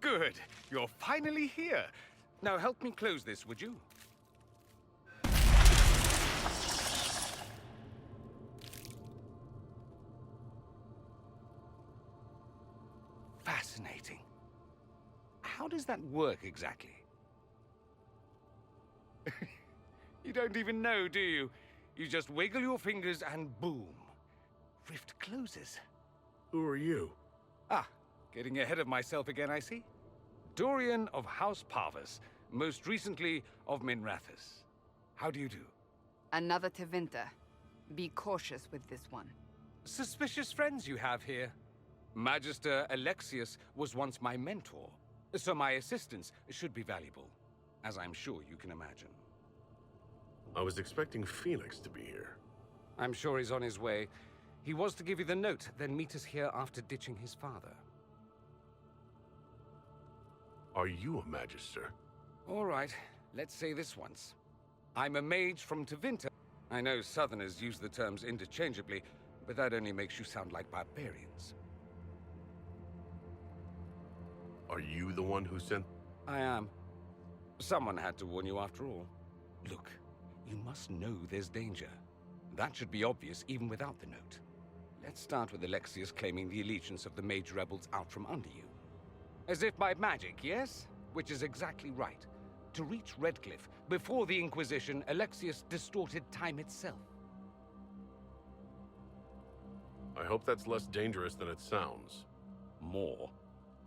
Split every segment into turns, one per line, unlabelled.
Good. You're finally here. Now help me close this, would you? Fascinating. How does that work exactly? You don't even know, do you? You just wiggle your fingers and boom. Rift closes.
Who are you?
Ah, getting ahead of myself again, I see. Dorian of House Parvus, most recently of Minrathous. How do you do?
Another Tevinter. Be cautious with this one.
Suspicious friends you have here. Magister Alexius was once my mentor, so my assistance should be valuable, as I'm sure you can imagine.
I was expecting Felix to be here.
I'm sure he's on his way. He was to give you the note, then meet us here after ditching his father.
Are you a Magister?
All right, let's say this once. I'm a mage from Tevinter. I know Southerners use the terms interchangeably, but that only makes you sound like barbarians.
Are you the one who sent...
I am. Someone had to warn you after all. Look, you must know there's danger. That should be obvious even without the note. Let's start with Alexius claiming the allegiance of the mage rebels out from under you. As if by magic, yes? Which is exactly right. To reach Redcliffe, before the Inquisition, Alexius distorted time itself.
I hope that's less dangerous than it sounds.
More.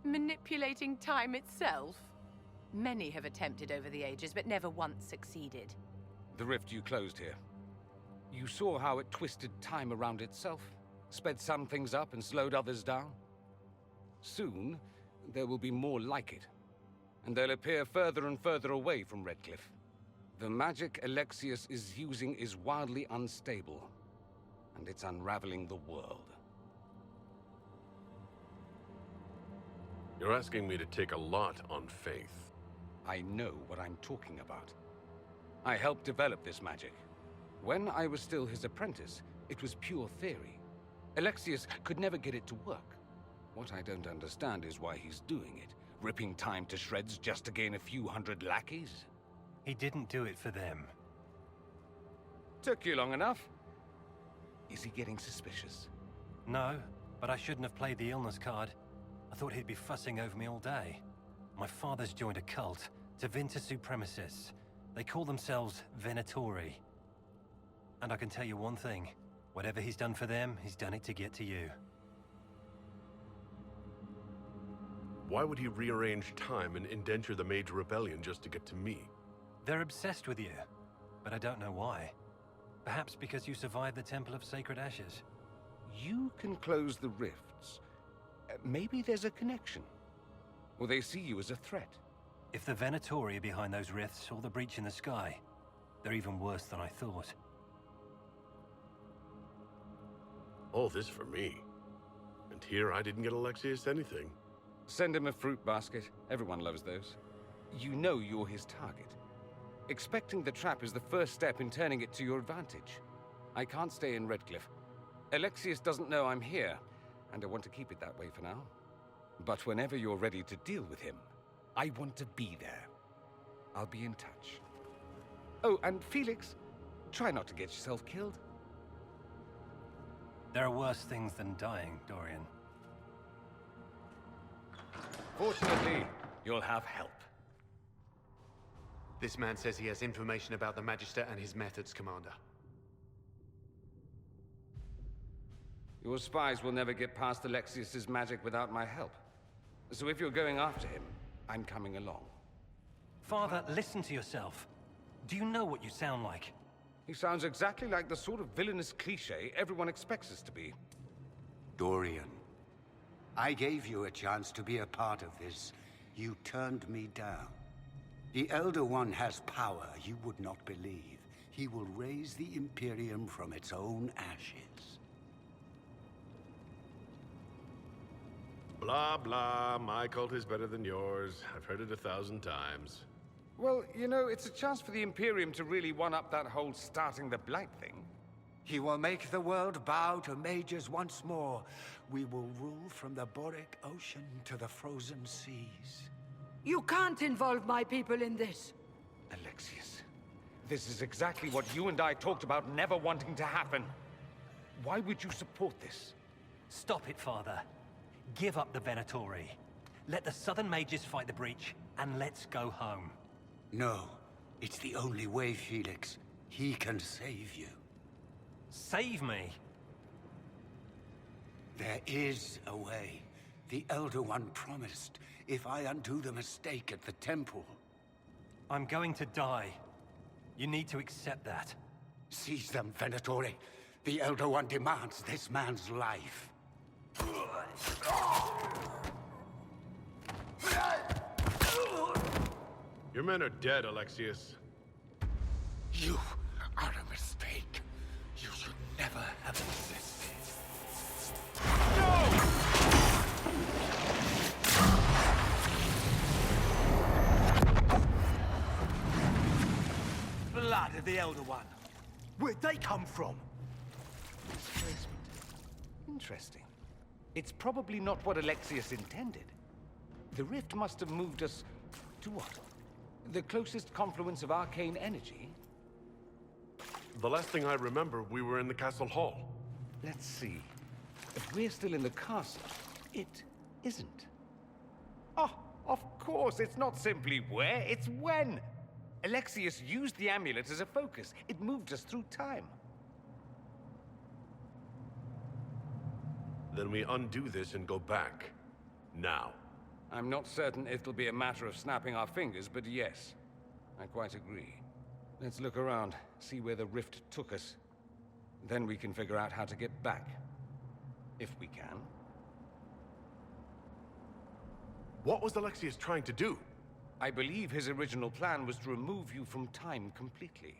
Manipulating time itself? Many have attempted over the ages, but never once succeeded.
The rift you closed here. You saw how it twisted time around itself, sped some things up and slowed others down. Soon, there will be more like it, and they'll appear further and further away from Redcliffe. The magic Alexius is using is wildly unstable, and it's unraveling the world.
You're asking me to take a lot on faith.
I know what I'm talking about. I helped develop this magic. When I was still his apprentice, it was pure theory. Alexius could never get it to work. What I don't understand is why he's doing it, ripping time to shreds just to gain a few hundred lackeys.
He didn't do it for them.
Took you long enough. Is he getting suspicious?
No, but I shouldn't have played the illness card. I thought he'd be fussing over me all day. My father's joined a cult, Tevinter Supremacists. They call themselves Venatori. And I can tell you one thing. Whatever he's done for them, he's done it to get to you.
Why would he rearrange time and indenture the Mage Rebellion just to get to me?
They're obsessed with you, but I don't know why. Perhaps because you survived the Temple of Sacred Ashes.
You can close the rifts. Maybe there's a connection. Or they see you as a threat.
If the Venatori are behind those rifts or the breach in the sky, they're even worse than I thought.
All this for me. And here I didn't get Alexius anything.
Send him a fruit basket. Everyone loves those. You know you're his target. Expecting the trap is the first step in turning it to your advantage. I can't stay in Redcliffe. Alexius doesn't know I'm here, and I want to keep it that way for now. But whenever you're ready to deal with him, I want to be there. I'll be in touch. Oh, and Felix, try not to get yourself killed.
There are worse things than dying, Dorian.
Fortunately, you'll have help.
This man says he has information about the Magister and his methods, Commander.
Your spies will never get past Alexius's magic without my help. So if you're going after him, I'm coming along.
Father, listen to yourself. Do you know what you sound like?
He sounds exactly like the sort of villainous cliché everyone expects us to be.
Dorian, I gave you a chance to be a part of this. You turned me down. The Elder One has power you would not believe. He will raise the Imperium from its own ashes.
Blah, blah. My cult is better than yours. I've heard it 1,000 times.
Well, you know, it's a chance for the Imperium to really one-up that whole starting the Blight thing.
He will make the world bow to mages once more. We will rule from the Boric Ocean to the frozen seas.
You can't involve my people in this.
Alexius, this is exactly what you and I talked about never wanting to happen. Why would you support this?
Stop it, Father. Give up the Venatori. Let the Southern Mages fight the breach, and let's go home.
No, it's the only way, Felix. He can save you.
Save me?
There is a way. The Elder One promised, if I undo the mistake at the temple.
I'm going to die. You need to accept that.
Seize them, Venatori. The Elder One demands this man's life.
Your men are dead, Alexius.
You are a mistake. You should never have existed.
Blood of the Elder One. Where'd they come from?
Displacement. Interesting. It's probably not what Alexius intended. The rift must have moved us to what? The closest confluence of arcane energy?
The last thing I remember, we were in the castle hall.
Let's see. If we're still in the castle, it isn't. Oh, of course, it's not simply where, it's when. Alexius used the amulet as a focus. It moved us through time.
Then we undo this and go back. Now.
I'm not certain it'll be a matter of snapping our fingers, but yes, I quite agree. Let's look around, see where the rift took us. Then we can figure out how to get back. If we can.
What was Alexius trying to do?
I believe his original plan was to remove you from time completely.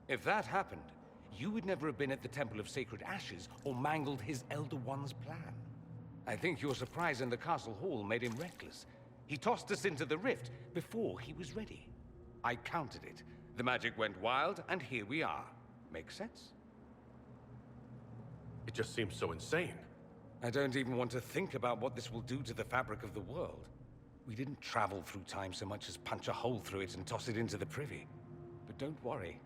If that happened, you would never have been at the Temple of Sacred Ashes or mangled his Elder One's plan. I think your surprise in the castle hall made him reckless. He tossed us into the rift before he was ready. I countered it. The magic went wild, and here we are. Make sense?
It just seems so insane.
I don't even want to think about what this will do to the fabric of the world. We didn't travel through time so much as punch a hole through it and toss it into the privy. But don't worry.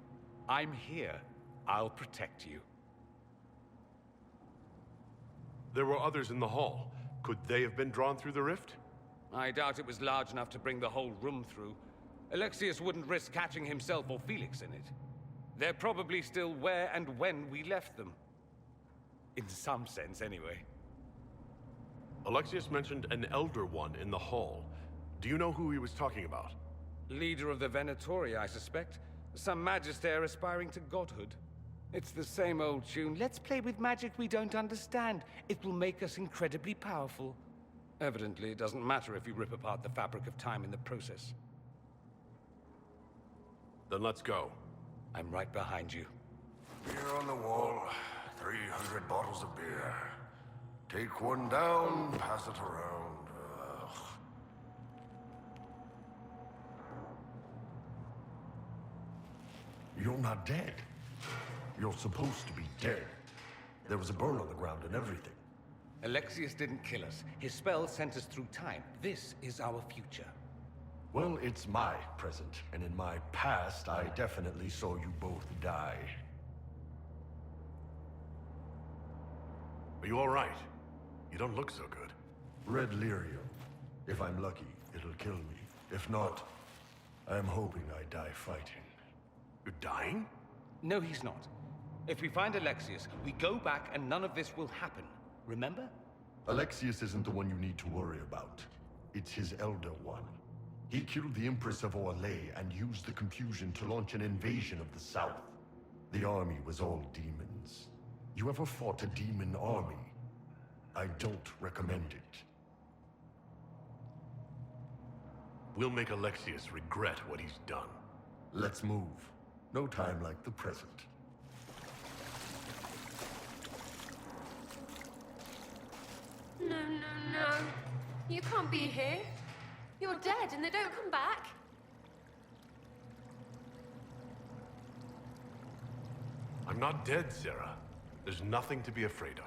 I'm here. I'll protect you.
There were others in the hall. Could they have been drawn through the rift?
I doubt it was large enough to bring the whole room through. Alexius wouldn't risk catching himself or Felix in it. They're probably still where and when we left them. In some sense, anyway.
Alexius mentioned an Elder One in the hall. Do you know who he was talking about?
Leader of the Venatori, I suspect. Some magister aspiring to godhood. It's the same old tune. Let's play with magic we don't understand. It will make us incredibly powerful. Evidently, it doesn't matter if you rip apart the fabric of time in the process.
Then let's go.
I'm right behind you.
Here on the wall, 300 bottles of beer. Take one down, pass it around. Ugh.
You're not dead. You're supposed to be dead. There was a burn on the ground and everything.
Alexius didn't kill us. His spell sent us through time. This is our future.
Well, it's my present, and in my past, I definitely saw you both die.
Are you all right? You don't look so good.
Red lyrium. If I'm lucky, it'll kill me. If not, I'm hoping I die fighting.
You're dying?
No, he's not. If we find Alexius, we go back and none of this will happen. Remember?
Alexius isn't the one you need to worry about. It's his Elder One. He killed the Empress of Orlais and used the confusion to launch an invasion of the South. The army was all demons. You ever fought a demon army? I don't recommend it.
We'll make Alexius regret what he's done.
Let's move. No time like the present.
No, no, no. You can't be here. You're dead and they don't come back.
I'm not dead, Sarah. There's nothing to be afraid of.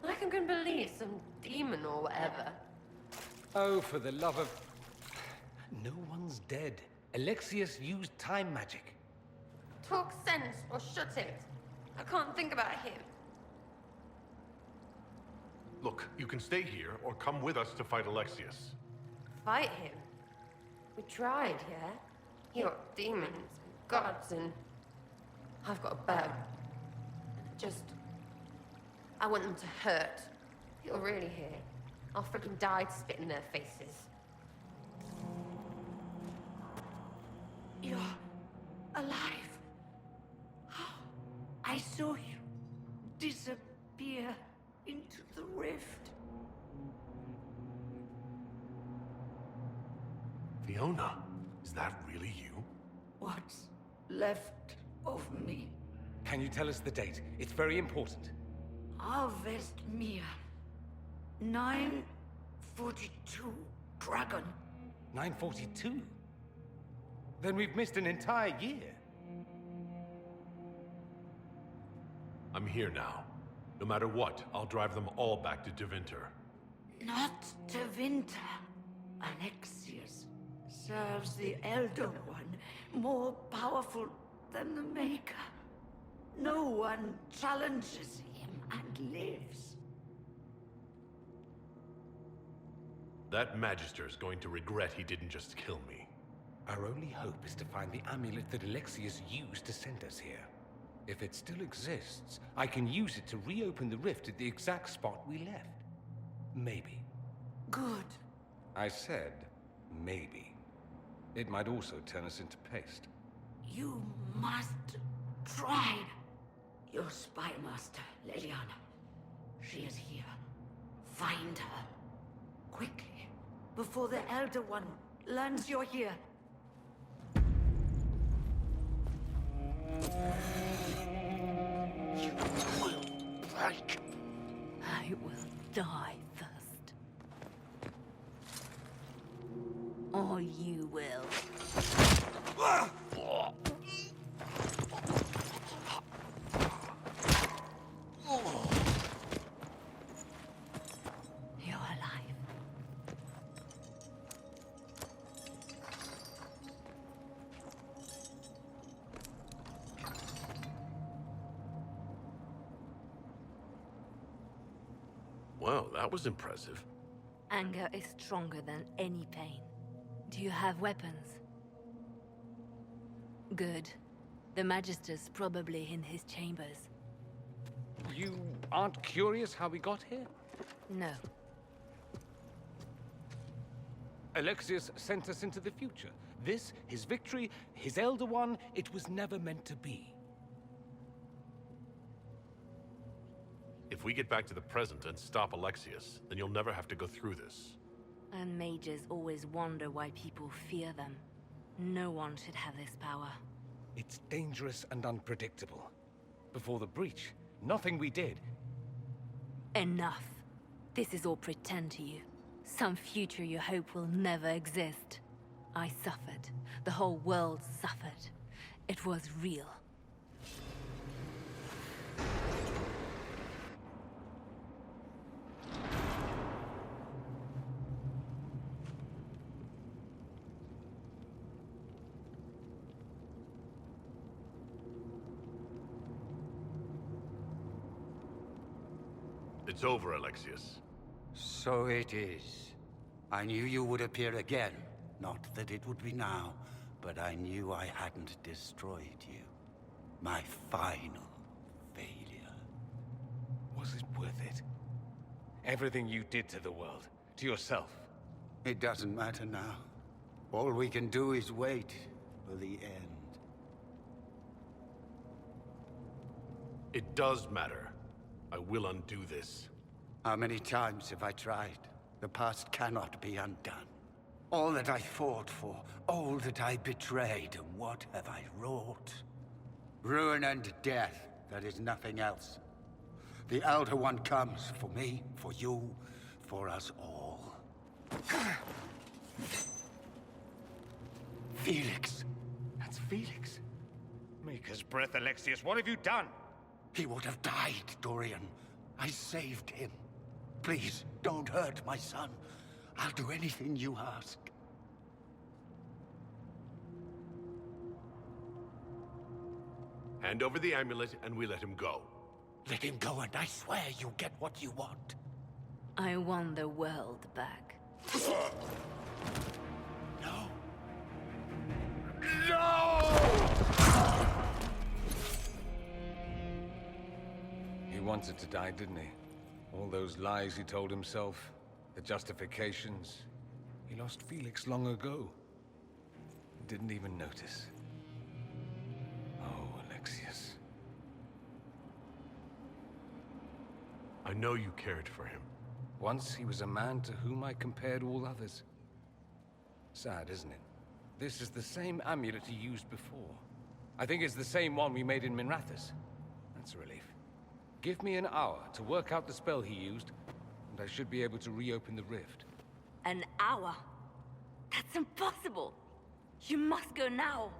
Like I'm gonna believe some demon or whatever.
Oh, for the love of... No one's dead. Alexius used time magic.
Talk sense or shut it. I can't think about him.
Look, you can stay here or come with us to fight Alexius.
Fight him? We tried, yeah? He got demons and gods and... I've got a bow. I want them to hurt. You're really here. I'll freaking die to spit in their faces.
You're alive. I saw you disappear into the rift.
Fiona, is that really you?
What's left of me?
Can you tell us the date? It's very important.
Harvest Mia. 942 Dragon.
942? Then we've missed an entire year.
I'm here now. No matter what, I'll drive them all back to Devinter.
Not Tevinter. Alexius serves the Elder One, more powerful than the Maker. No one challenges him and lives.
That Magister's going to regret he didn't just kill me.
Our only hope is to find the amulet that Alexius used to send us here. If it still exists, I can use it to reopen the rift at the exact spot we left. Maybe.
Good.
I said, maybe. It might also turn us into paste.
You must try. Your spy master, Leliana. She is here. Find her. Quickly. Before the Elder One learns you're here. You will break.
I will die first. Or you will. You're alive.
Well, that was impressive.
Anger is stronger than any pain. Do you have weapons? Good. The Magister's probably in his chambers.
You aren't curious how we got here?
No.
Alexius sent us into the future. This, his victory, his Elder One, it was never meant to be.
If we get back to the present and stop Alexius, then you'll never have to go through this.
And mages always wonder why people fear them. No one should have this power.
It's dangerous and unpredictable. Before the breach, nothing we did.
Enough. This is all pretend to you. Some future you hope will never exist. I suffered. The whole world suffered. It was real.
It's over, Alexius.
So it is. I knew you would appear again. Not that it would be now, but I knew I hadn't destroyed you. My final failure.
Was it worth it? Everything you did to the world, to yourself.
It doesn't matter now. All we can do is wait for the end.
It does matter. I will undo this.
How many times have I tried? The past cannot be undone. All that I fought for, all that I betrayed, and what have I wrought? Ruin and death, that is nothing else. The Elder One comes for me, for you, for us all.
Felix. That's Felix. Maker's breath, Alexius. What have you done?
He would have died, Dorian. I saved him. Please, don't hurt my son. I'll do anything you ask.
Hand over the amulet and we let him go.
Let him go and I swear you'll get what you want.
I want the world back.
No.
He wanted to die, didn't he? All those lies he told himself, the justifications. He lost Felix long ago. Didn't even notice. Oh, Alexius.
I know you cared for him.
Once he was a man to whom I compared all others. Sad, isn't it? This is the same amulet he used before. I think it's the same one we made in Minrathous. That's a relief. Give me an hour to work out the spell he used, and I should be able to reopen the rift.
An hour? That's impossible! You must go now!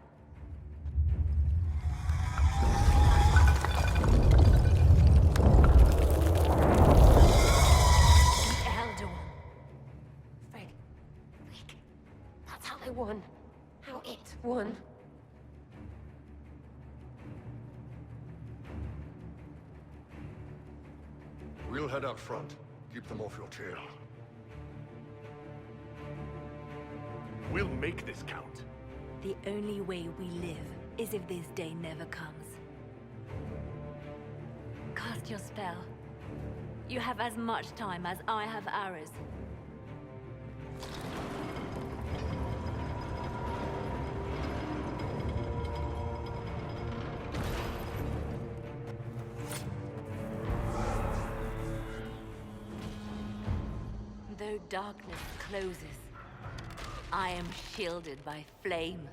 The Elder One.
Fred. That's how they won. How it won.
We'll head out front. Keep them off your tail.
We'll make this count.
The only way we live is if this day never comes. Cast your spell. You have as much time as I have hours. Though darkness closes, I am shielded by flame.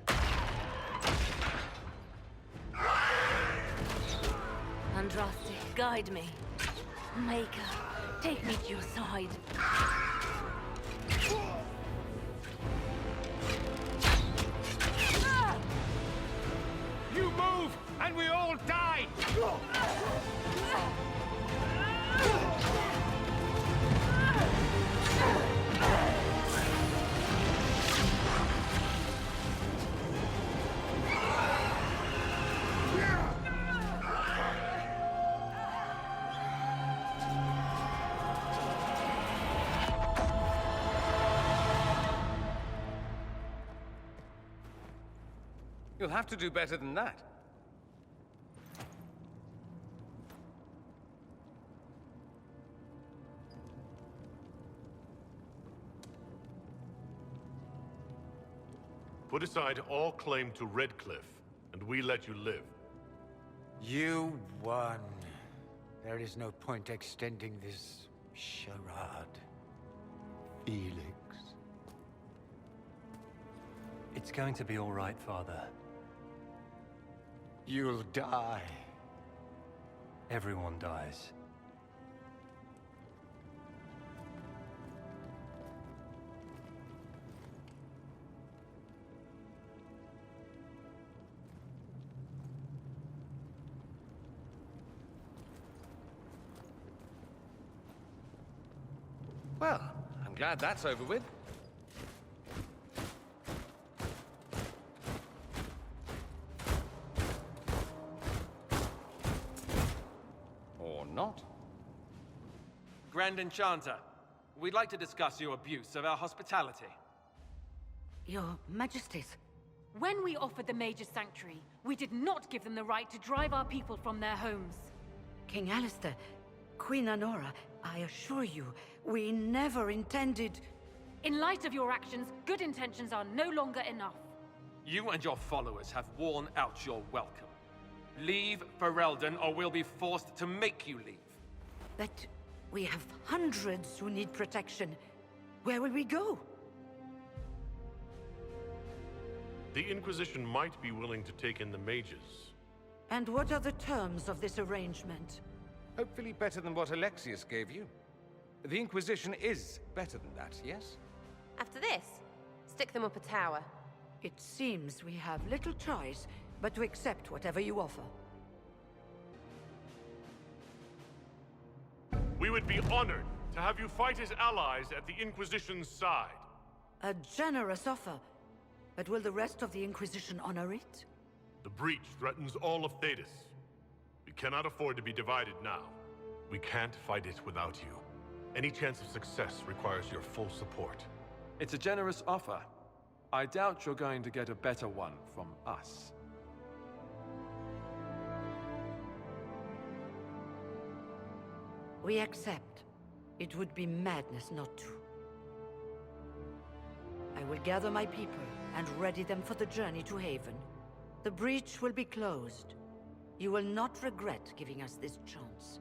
Andraste, guide me. Maker, take me to your side.
You move, and we all die! You'll have to do better than that.
Put aside all claim to Redcliffe, and we let you live.
You won. There is no point extending this charade. Felix.
It's going to be all right, Father.
You'll die.
Everyone dies.
Well, I'm glad that's over with. Or not.
Grand Enchanter, we'd like to discuss your abuse of our hospitality.
Your Majesties.
When we offered the Mage's Sanctuary, we did not give them the right to drive our people from their homes.
King Alistair, Queen Anora, I assure you, we never intended...
In light of your actions, good intentions are no longer enough.
You and your followers have worn out your welcome. Leave Ferelden, or we'll be forced to make you leave.
But we have hundreds who need protection. Where will we go?
The Inquisition might be willing to take in the mages.
And what are the terms of this arrangement?
Hopefully better than what Alexius gave you. The Inquisition is better than that, yes?
After this, stick them up a tower.
It seems we have little choice but to accept whatever you offer.
We would be honored to have you fight as allies at the Inquisition's side.
A generous offer. But will the rest of the Inquisition honor it?
The breach threatens all of Thedas. We cannot afford to be divided now. We can't fight it without you. Any chance of success requires your full support.
It's a generous offer. I doubt you're going to get a better one from us.
We accept. It would be madness not to. I will gather my people and ready them for the journey to Haven. The breach will be closed. You will not regret giving us this chance.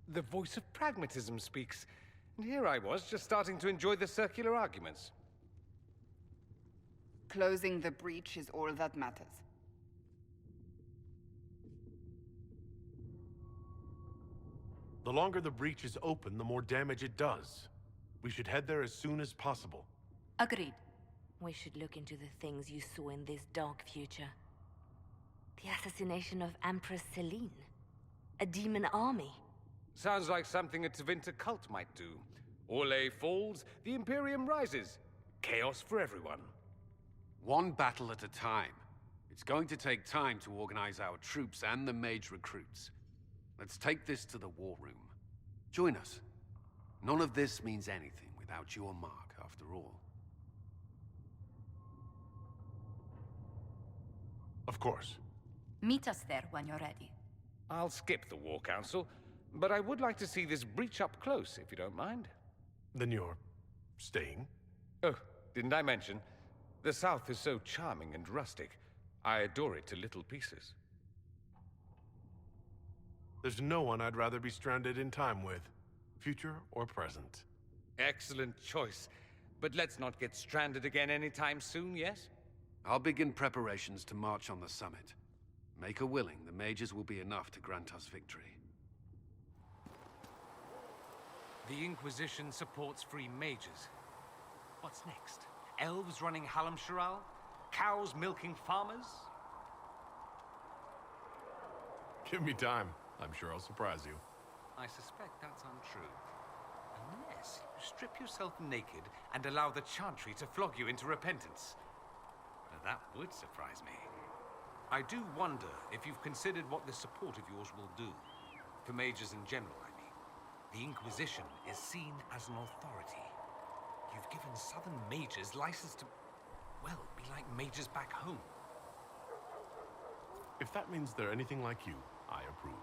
The voice of pragmatism speaks. And here I was, just starting to enjoy the circular arguments.
Closing the breach is all that matters.
The longer the breach is open, the more damage it does. We should head there as soon as possible.
Agreed. We should look into the things you saw in this dark future. The assassination of Empress Celine. A demon army.
Sounds like something a Tevinter cult might do. Orlais falls, the Imperium rises. Chaos for everyone.
One battle at a time. It's going to take time to organize our troops and the mage recruits. Let's take this to the war room. Join us. None of this means anything without your mark, after all.
Of course.
Meet us there when you're ready.
I'll skip the War Council, but I would like to see this breach up close, if you don't mind.
Then you're staying?
Oh, didn't I mention? The South is so charming and rustic. I adore it to little pieces.
There's no one I'd rather be stranded in time with, future or present.
Excellent choice. But let's not get stranded again anytime soon, yes?
I'll begin preparations to march on the summit. Make her willing, the mages will be enough to grant us victory.
The Inquisition supports free mages. What's next? Elves running Halamsharal? Cows milking farmers?
Give me time. I'm sure I'll surprise you.
I suspect that's untrue. Unless you strip yourself naked and allow the Chantry to flog you into repentance. Now, that would surprise me. I do wonder if you've considered what this support of yours will do. For mages in general, I mean. The Inquisition is seen as an authority. You've given Southern mages license to, well, be like mages back home.
If that means they're anything like you, I approve.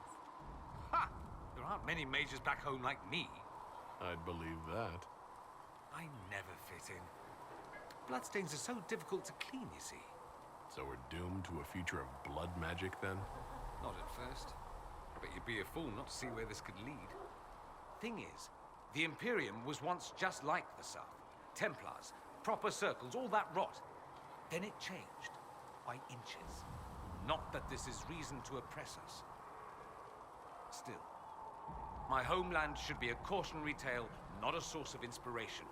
Ha! There aren't many mages back home like me.
I'd believe that.
I never fit in. Bloodstains are so difficult to clean, you see.
So we're doomed to a future of blood magic, then?
Not at first. But you'd be a fool not to see where this could lead. Thing is, the Imperium was once just like the South. Templars, proper circles, all that rot. Then it changed. By inches. Not that this is reason to oppress us. Still, my homeland should be a cautionary tale, not a source of inspiration.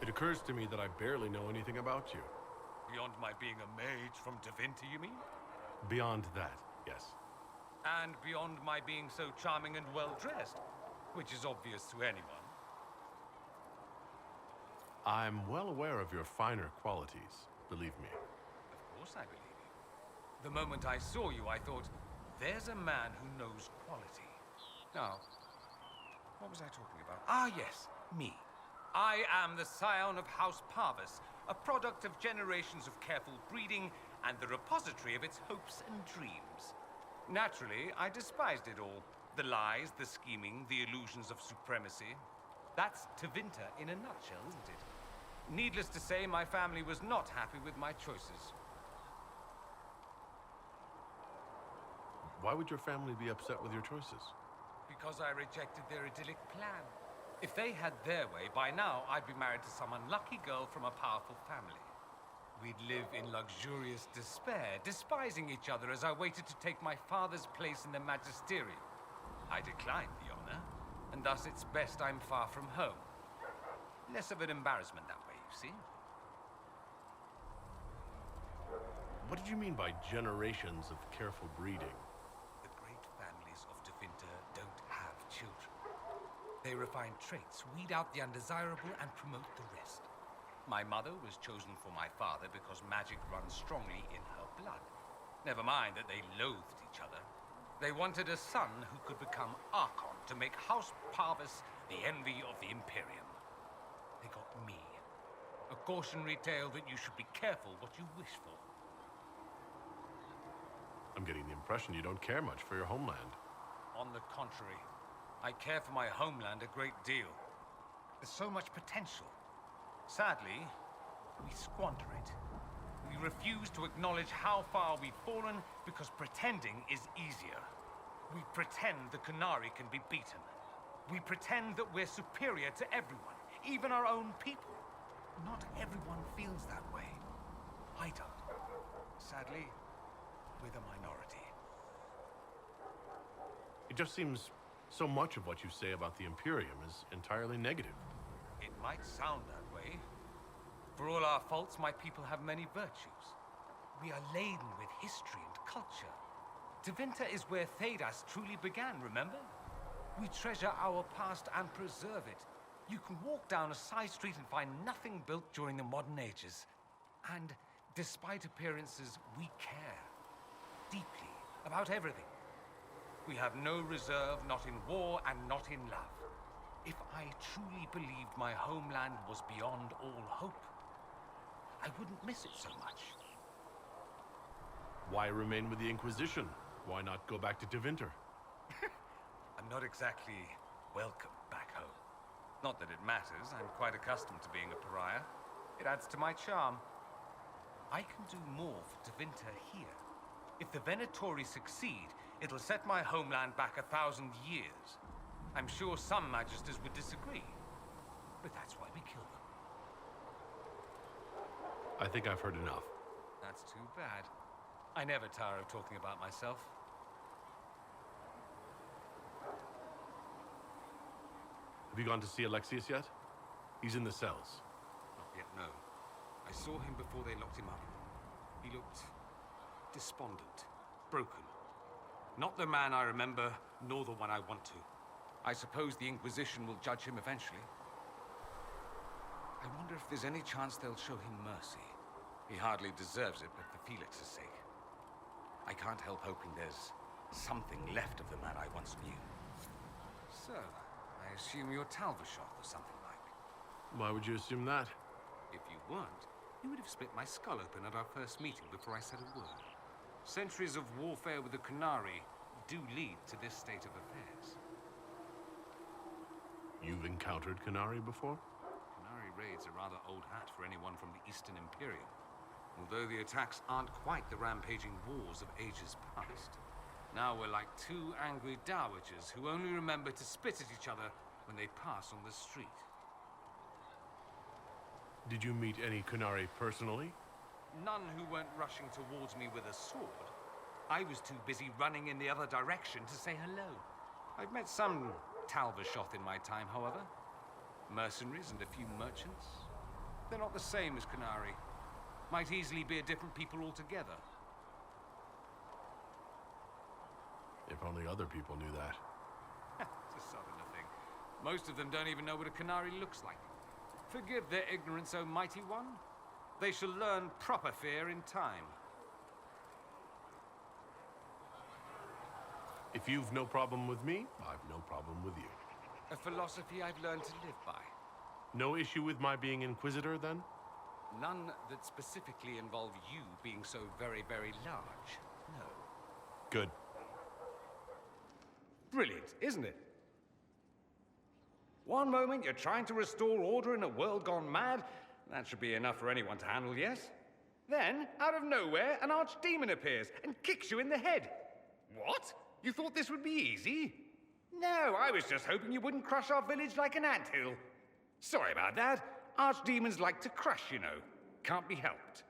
It occurs to me that I barely know anything about you.
Beyond my being a mage from Tevinter, you mean?
Beyond that, yes.
And beyond my being so charming and well-dressed, which is obvious to anyone.
I'm well aware of your finer qualities, believe me.
Of course I believe you. The moment I saw you, I thought, there's a man who knows quality. Now, what was I talking about? Ah, yes, me. I am the scion of House Parvis, a product of generations of careful breeding and the repository of its hopes and dreams. Naturally, I despised it all. The lies, the scheming, the illusions of supremacy. That's Tevinter in a nutshell, isn't it? Needless to say, my family was not happy with my choices.
Why would your family be upset with your choices?
Because I rejected their idyllic plan. If they had their way, by now I'd be married to some unlucky girl from a powerful family. We'd live in luxurious despair, despising each other as I waited to take my father's place in the magisterium. I declined the honor, and thus it's best I'm far from home. Less of an embarrassment that way, you see.
What did you mean by generations of careful breeding?
The great families of Tevinter don't have children. They refine traits, weed out the undesirable, and promote the rest. My mother was chosen for my father because magic runs strongly in her blood. Never mind that they loathed each other. They wanted a son who could become Archon to make House Parvis the envy of the Imperium. They got me. A cautionary tale that you should be careful what you wish for.
I'm getting the impression you don't care much for your homeland.
On the contrary, I care for my homeland a great deal. There's so much potential. Sadly, we squander it. We refuse to acknowledge how far we've fallen because pretending is easier. We pretend the Qunari can be beaten. We pretend that we're superior to everyone, even our own people. Not everyone feels that way. I don't. Sadly, we're the minority.
It just seems so much of what you say about the Imperium is entirely negative.
It might sound that way. For all our faults, my people have many virtues. We are laden with history and culture. Tevinter is where Thedas truly began, remember? We treasure our past and preserve it. You can walk down a side street and find nothing built during the modern ages. And despite appearances, we care. Deeply. About everything. We have no reserve, not in war and not in love. If I truly believed my homeland was beyond all hope, I wouldn't miss it so much.
Why remain with the Inquisition? Why not go back to Tevinter?
I'm not exactly welcome back home. Not that it matters, I'm quite accustomed to being a pariah. It adds to my charm. I can do more for Tevinter here. If the Venatori succeed, it'll set my homeland back 1,000 years. I'm sure some magisters would disagree, but that's why we kill them.
I think I've heard enough.
That's too bad. I never tire of talking about myself.
Have you gone to see Alexius yet? He's in the cells.
Not yet, no. I saw him before they locked him up. He looked despondent, broken. Not the man I remember, nor the one I want to. I suppose the Inquisition will judge him eventually. I wonder if there's any chance they'll show him mercy. He hardly deserves it, but for Felix's sake. I can't help hoping there's something left of the man I once knew. So, I assume you're Talvashoth or something like.
Why would you assume that?
If you weren't, you would have split my skull open at our first meeting before I said a word. Centuries of warfare with the Qunari do lead to this state of affairs.
You've encountered Qunari before?
Qunari raids are rather old hat for anyone from the Eastern Imperium. Although the attacks aren't quite the rampaging wars of ages past. Now we're like two angry dowagers who only remember to spit at each other when they pass on the street.
Did you meet any Qunari personally?
None who weren't rushing towards me with a sword. I was too busy running in the other direction to say hello. I've met some Talvashoth in my time, however. Mercenaries and a few merchants. They're not the same as Qunari. Might easily be a different people altogether.
If only other people knew that.
It's a southerner thing. Most of them don't even know what a Qunari looks like. Forgive their ignorance, O mighty one. They shall learn proper fear in time.
If you've no problem with me, I've no problem with you.
A philosophy I've learned to live by.
No issue with my being Inquisitor, then?
None that specifically involve you being so very, very large. No.
Good.
Brilliant, isn't it? One moment you're trying to restore order in a world gone mad. That should be enough for anyone to handle, yes? Then, out of nowhere, an archdemon appears and kicks you in the head. What? You thought this would be easy? No, I was just hoping you wouldn't crush our village like an anthill. Sorry about that. Archdemons like to crush, you know. Can't be helped.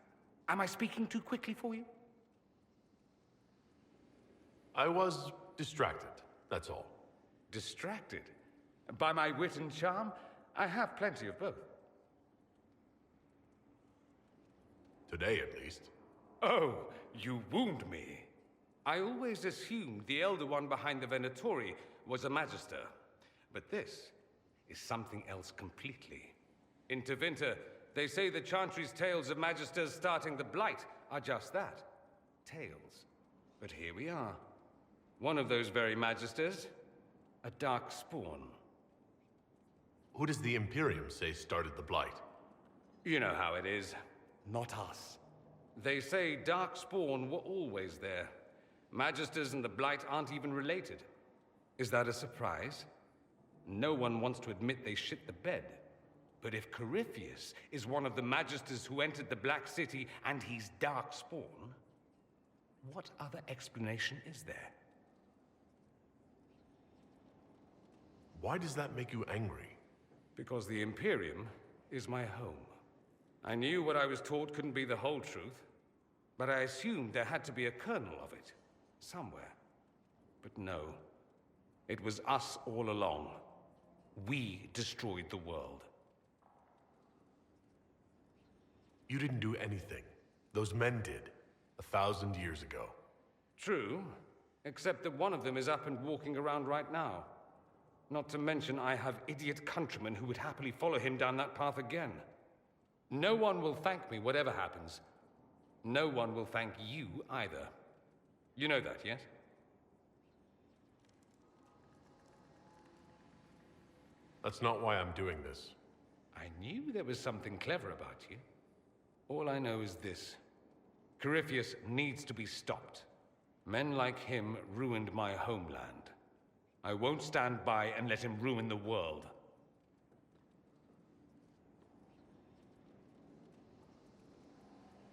Am I speaking too quickly for you?
I was distracted, that's all.
Distracted? By my wit and charm? I have plenty of both.
Today, at least.
Oh, you wound me. I always assumed the Elder One behind the Venatori was a Magister. But this is something else completely. In Tevinter, they say the Chantry's tales of Magisters starting the Blight are just that. Tales. But here we are. One of those very Magisters. A dark spawn.
Who does the Imperium say started the Blight?
You know how it is. Not us. They say Darkspawn were always there. Magisters and the Blight aren't even related. Is that a surprise? No one wants to admit they shit the bed. But if Corypheus is one of the Magisters who entered the Black City and he's Darkspawn, what other explanation is there?
Why does that make you angry?
Because the Imperium is my home. I knew what I was taught couldn't be the whole truth, but I assumed there had to be a kernel of it, somewhere. But no, it was us all along. We destroyed the world.
You didn't do anything. Those men did, 1,000 years ago.
True, except that one of them is up and walking around right now. Not to mention I have idiot countrymen who would happily follow him down that path again. No one will thank me, whatever happens. No one will thank you either. You know that, yes?
That's not why I'm doing this.
I knew there was something clever about you. All I know is this. Corypheus needs to be stopped. Men like him ruined my homeland. I won't stand by and let him ruin the world.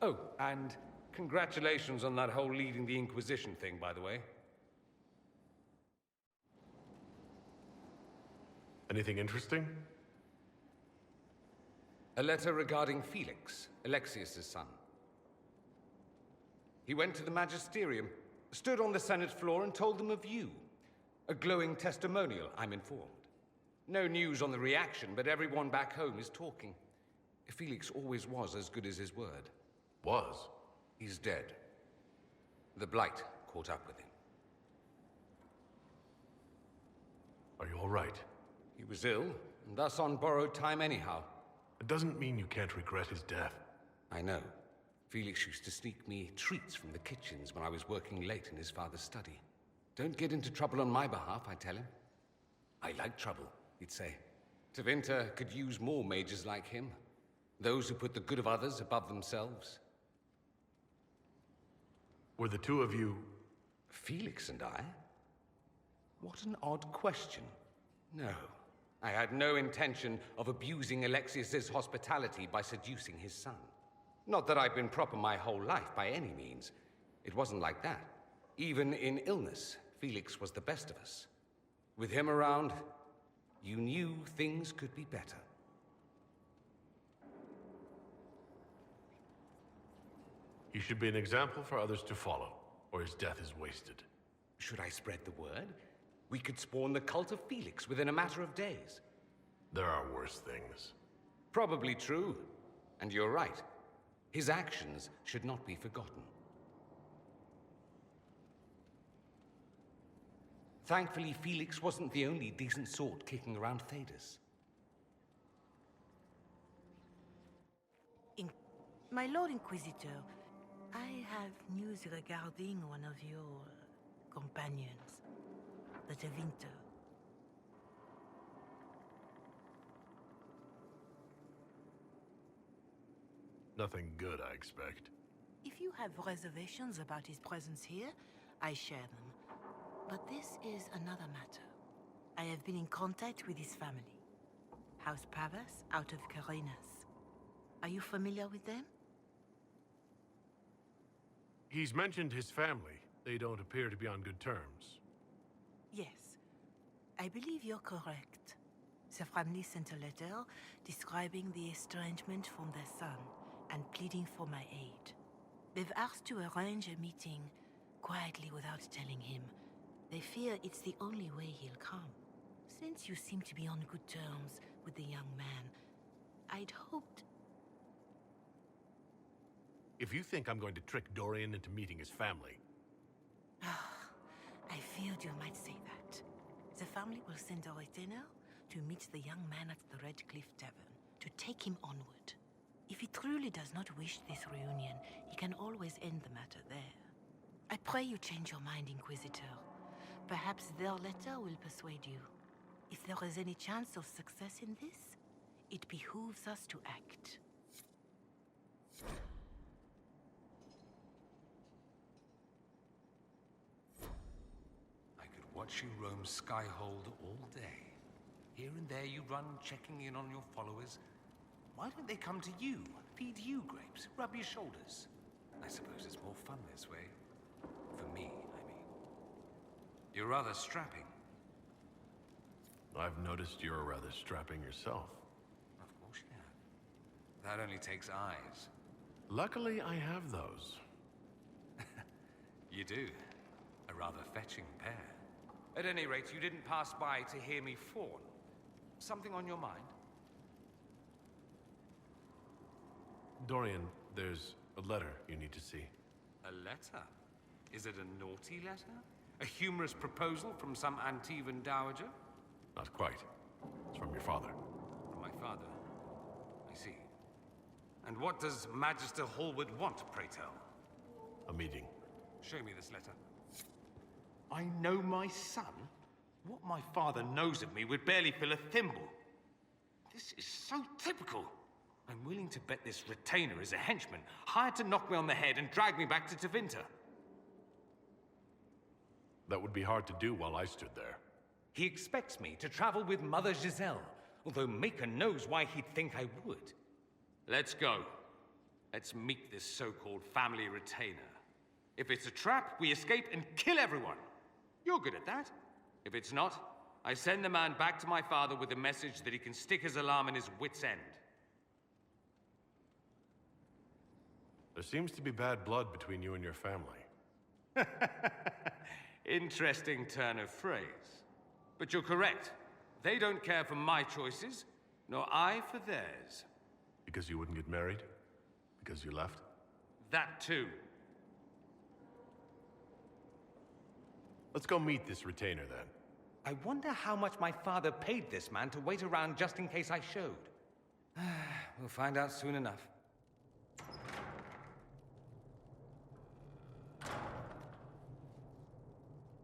Oh, and congratulations on that whole leading the Inquisition thing, by the way.
Anything interesting?
A letter regarding Felix, Alexius's son. He went to the Magisterium, stood on the Senate floor and told them of you. A glowing testimonial, I'm informed. No news on the reaction, but everyone back home is talking. Felix always was as good as his word.
Was?
He's dead. The Blight caught up with him.
Are you all right?
He was ill, and thus on borrowed time anyhow.
It doesn't mean you can't regret his death.
I know. Felix used to sneak me treats from the kitchens when I was working late in his father's study. Don't get into trouble on my behalf, I tell him. I like trouble, he'd say. Tevinter could use more mages like him. Those who put the good of others above themselves.
Were the two of you...
Felix and I? What an odd question. No, I had no intention of abusing Alexius's hospitality by seducing his son. Not that I've been proper my whole life, by any means. It wasn't like that. Even in illness, Felix was the best of us. With him around, you knew things could be better.
He should be an example for others to follow, or his death is wasted.
Should I spread the word? We could spawn the cult of Felix within a matter of days.
There are worse things.
Probably true. And you're right. His actions should not be forgotten. Thankfully, Felix wasn't the only decent sort kicking around Thedas.
My Lord Inquisitor, I have news regarding one of your companions, the Tevinter.
Nothing good, I expect.
If you have reservations about his presence here, I share them. But this is another matter. I have been in contact with his family. House Pavas out of Carinas. Are you familiar with them?
He's mentioned his family. They don't appear to be on good terms.
Yes. I believe you're correct. The family sent a letter describing the estrangement from their son and pleading for my aid. They've asked to arrange a meeting quietly without telling him. They fear it's the only way he'll come. Since you seem to be on good terms with the young man, I'd hoped...
If you think I'm going to trick Dorian into meeting his family...
I feared you might say that. The family will send a retainer to meet the young man at the Red Cliff Tavern, to take him onward. If he truly does not wish this reunion, he can always end the matter there. I pray you change your mind, Inquisitor. Perhaps their letter will persuade you. If there is any chance of success in this, it behooves us to act.
I could watch you roam Skyhold all day. Here and there you run, checking in on your followers. Why don't they come to you, feed you grapes, rub your shoulders? I suppose it's more fun this way. For me, I mean. You're rather strapping.
I've noticed you're rather strapping yourself.
Of course you have. That only takes eyes.
Luckily, I have those.
You do. A rather fetching pair. At any rate, you didn't pass by to hear me fawn. Something on your mind?
Dorian, there's a letter you need to see.
A letter? Is it a naughty letter? A humorous proposal from some Antivan dowager?
Not quite. It's from your father.
From my father? I see. And what does Magister Hallwood want, pray tell?
A meeting.
Show me this letter. I know my son? What my father knows of me would barely fill a thimble. This is so typical. I'm willing to bet this retainer is a henchman, hired to knock me on the head and drag me back to Tevinter.
That would be hard to do while I stood there.
He expects me to travel with Mother Giselle, although Maker knows why he'd think I would. Let's go. Let's meet this so-called family retainer. If it's a trap, we escape and kill everyone. You're good at that. If it's not, I send the man back to my father with a message that he can stick his alarm in his wit's end.
There seems to be bad blood between you and your family.
Interesting turn of phrase. But you're correct. They don't care for my choices, nor I for theirs.
Because you wouldn't get married? Because you left?
That too.
Let's go meet this retainer, then.
I wonder how much my father paid this man to wait around just in case I showed. We'll find out soon enough.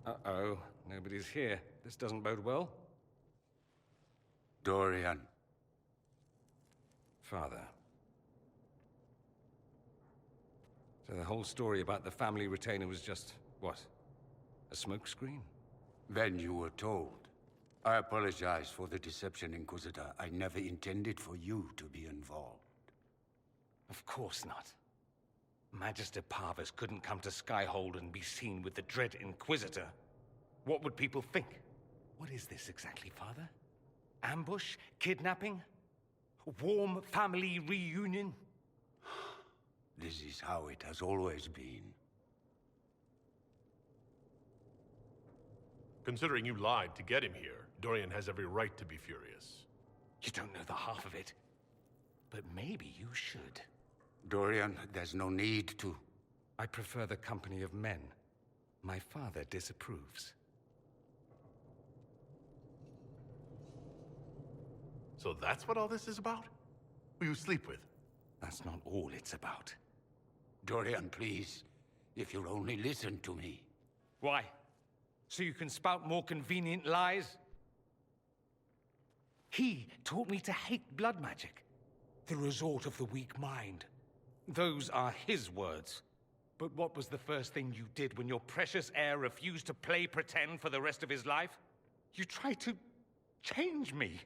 Uh-oh. Nobody's here. This doesn't bode well.
Dorian.
Father. So the whole story about the family retainer was just, what? A smokescreen?
Then you were told. I apologize for the deception, Inquisitor. I never intended for you to be involved.
Of course not. Magister Parvus couldn't come to Skyhold and be seen with the dread Inquisitor. What would people think? What is this exactly, Father? Ambush? Kidnapping? Warm family reunion?
This is how it has always been.
Considering you lied to get him here, Dorian has every right to be furious.
You don't know the half of it. But maybe you should.
Dorian, there's no need to.
I prefer the company of men. My father disapproves.
So that's what all this is about? Who you sleep with?
That's not all it's about.
Dorian, please. If you'll only listen to me.
Why? So you can spout more convenient lies? He taught me to hate blood magic. The resort of the weak mind. Those are his words. But what was the first thing you did when your precious heir refused to play pretend for the rest of his life? You tried to change me.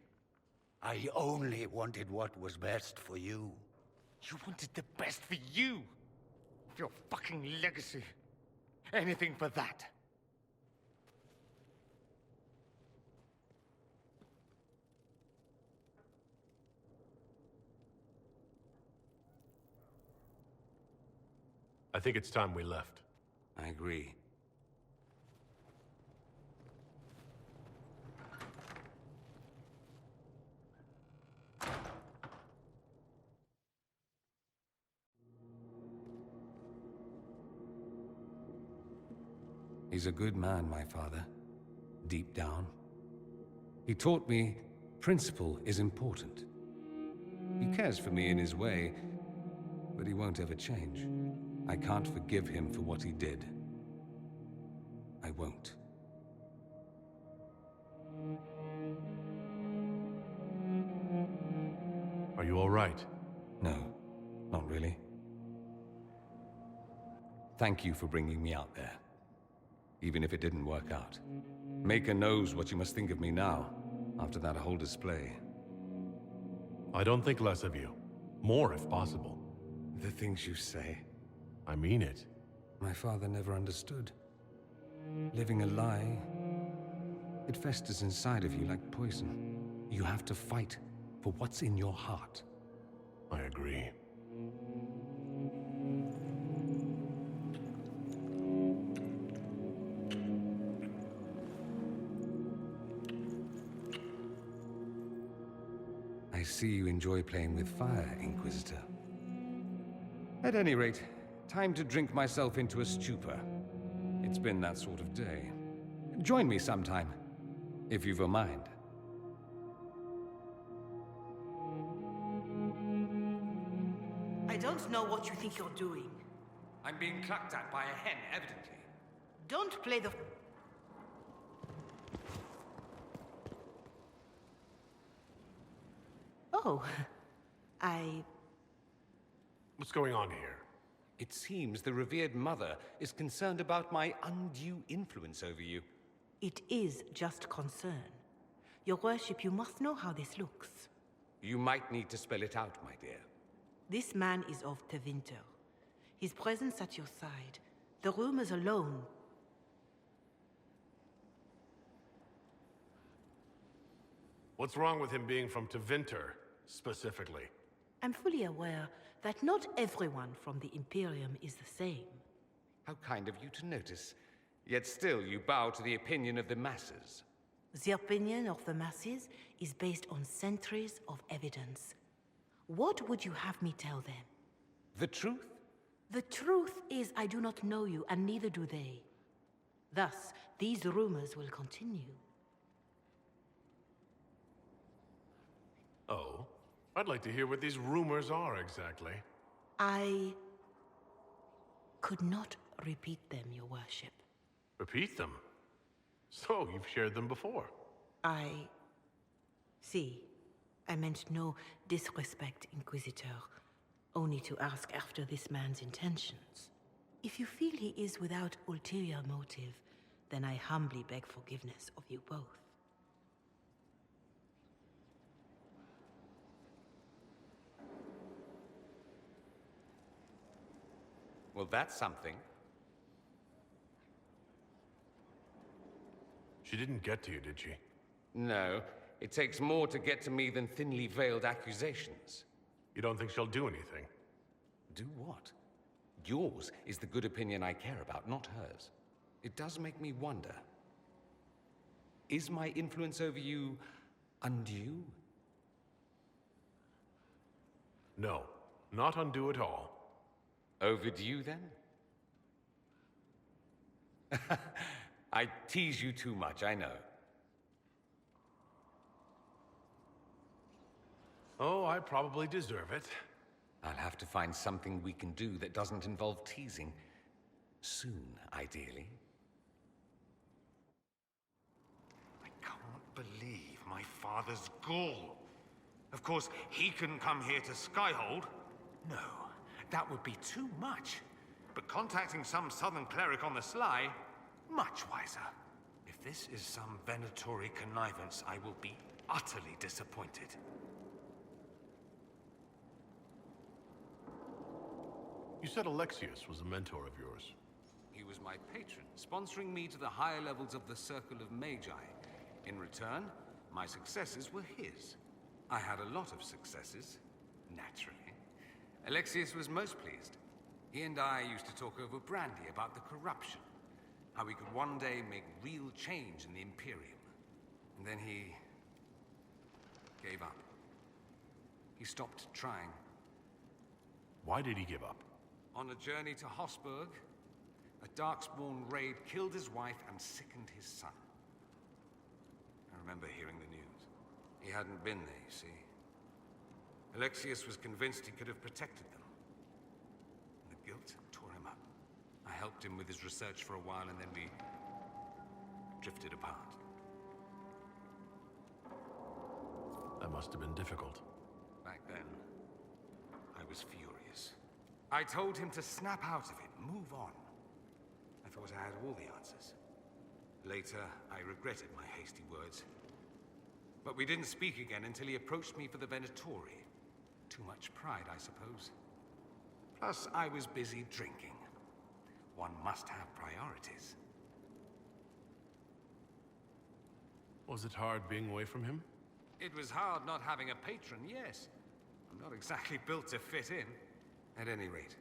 I only wanted what was best for you.
You wanted the best for you. Your fucking legacy. Anything for that.
I think it's time we left.
I agree.
He's a good man, my father. Deep down. He taught me principle is important. He cares for me in his way, but he won't ever change. I can't forgive him for what he did. I won't.
Are you all right?
No, not really. Thank you for bringing me out there. Even if it didn't work out. Maker knows what you must think of me now, after that whole display.
I don't think less of you. More, if possible.
The things you say.
I mean it.
My father never understood. Living a lie, it festers inside of you like poison. You have to fight for what's in your heart.
I agree.
I see you enjoy playing with fire, Inquisitor. At any rate, time to drink myself into a stupor. It's been that sort of day. Join me sometime, if you've a mind.
I don't know what you think you're doing.
I'm being clucked at by a hen, evidently.
Don't play the... Oh,
What's going on here?
It seems the revered mother is concerned about my undue influence over you.
It is just concern. Your worship, you must know how this looks.
You might need to spell it out, my dear.
This man is of Tevinter. His presence at your side, the rumors alone.
What's wrong with him being from Tevinter, specifically?
I'm fully aware that not everyone from the Imperium is the same.
How kind of you to notice. Yet still you bow to the opinion of the masses.
The opinion of the masses is based on centuries of evidence. What would you have me tell them?
The truth?
The truth is I do not know you, and neither do they. Thus, these rumors will continue.
Oh? I'd like to hear what these rumors are exactly.
I could not repeat them, your worship.
Repeat them? So, you've shared them before?
See, I meant no disrespect, Inquisitor. Only to ask after this man's intentions. If you feel he is without ulterior motive, then I humbly beg forgiveness of you both.
Well, that's something.
She didn't get to you, did she?
No. It takes more to get to me than thinly veiled accusations.
You don't think she'll do anything?
Do what? Yours is the good opinion I care about, not hers. It does make me wonder. Is my influence over you undue?
No, not undue at all.
Overdue, then? I tease you too much, I know.
Oh, I probably deserve it.
I'll have to find something we can do that doesn't involve teasing. Soon, ideally.
I can't believe my father's gall. Of course, he couldn't come here to Skyhold. No, that would be too much. But contacting some southern cleric on the sly, much wiser. If this is some Venatori connivance, I will be utterly disappointed.
You said Alexius was a mentor of yours.
He was my patron, sponsoring me to the higher levels of the Circle of Magi. In return, my successes were his. I had a lot of successes, naturally. Alexius was most pleased. He and I used to talk over brandy about the corruption, how we could one day make real change in the Imperium. And then he gave up. He stopped trying.
Why did he give up?
On a journey to Hossberg, A Darkspawn raid killed his wife and sickened his son. I remember hearing the news. He hadn't been there, you see. Alexius was convinced he could have protected them. And the guilt tore him up. I helped him with his research for a while, and then we drifted apart.
That must have been difficult.
Back then, I was furious. I told him to snap out of it, move on. I thought I had all the answers. Later, I regretted my hasty words. But we didn't speak again until he approached me for the Venatori. Too much pride, I suppose. Plus, I was busy drinking. One must have priorities.
Was it hard being away from him?
It was hard not having a patron, yes. I'm not exactly built to fit in. At any rate,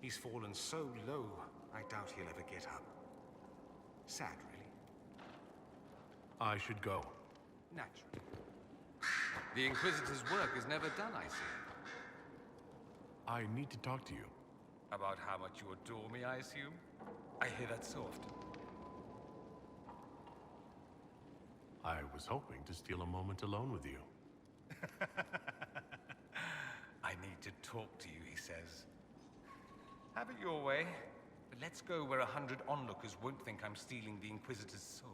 he's fallen so low, I doubt he'll ever get up. Sad, really.
I should go.
Naturally. The Inquisitor's work is never done, I see.
I need to talk to you.
About how much you adore me, I assume? I hear that so often.
I was hoping to steal a moment alone with you.
I need to talk to you, he says. Have it your way, but let's go where 100 onlookers won't think I'm stealing the Inquisitor's soul.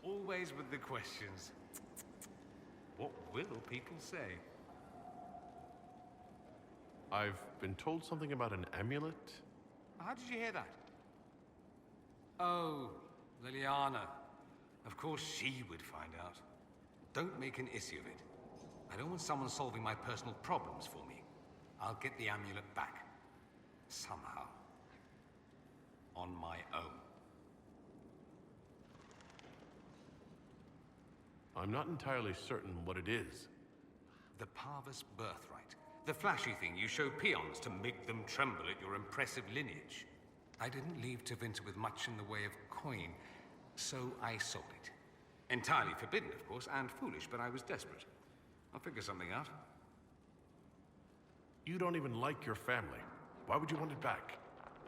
Always with the questions. What will people say?
I've been told something about an amulet.
How did you hear that? Oh, Liliana. Of course she would find out. Don't make an issue of it. I don't want someone solving my personal problems for me. I'll get the amulet back. Somehow. On my own.
I'm not entirely certain what it is.
The Parvus birthright. The flashy thing you show peons to make them tremble at your impressive lineage. I didn't leave Tevinter with much in the way of coin, so I sold it. Entirely forbidden, of course, and foolish, but I was desperate. I'll figure something out.
You don't even like your family. Why would you want it back?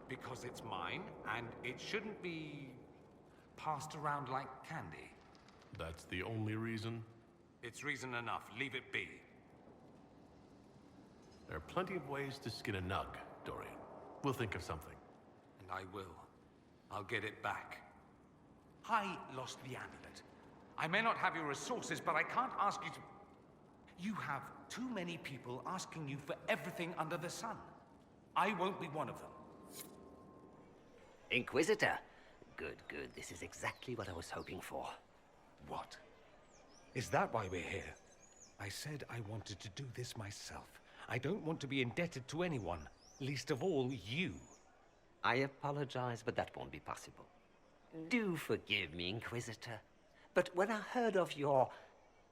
Because it's mine, and it shouldn't be passed around like candy.
That's the only reason?
It's reason enough. Leave it be.
There are plenty of ways to skin a nug, Dorian. We'll think of something.
And I will. I'll get it back. I lost the amulet. I may not have your resources, but I can't ask you to... You have too many people asking you for everything under the sun. I won't be one of them.
Inquisitor. Good, good. This is exactly what I was hoping for.
What? Is that why we're here? I said I wanted to do this myself. I don't want to be indebted to anyone, least of all you.
I apologize, but that won't be possible. Do forgive me, Inquisitor. But when I heard of your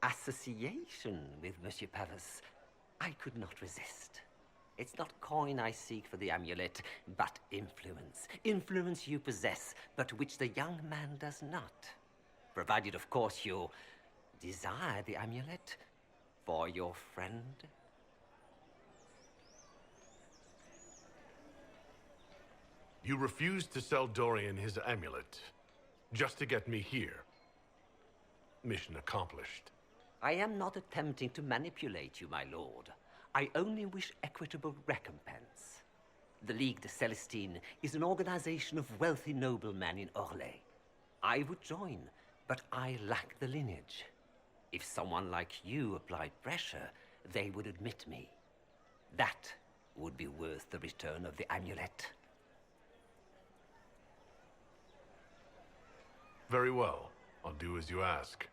association with Monsieur Pavus, I could not resist. It's not coin I seek for the amulet, but influence. Influence you possess, but which the young man does not. Provided, of course, you desire the amulet for your friend.
You refused to sell Dorian his amulet, just to get me here. Mission accomplished.
I am not attempting to manipulate you, my lord. I only wish equitable recompense. The Ligue de Celestine is an organization of wealthy noblemen in Orlais. I would join, but I lack the lineage. If someone like you applied pressure, they would admit me. That would be worth the return of the amulet.
Very well. I'll do as you ask.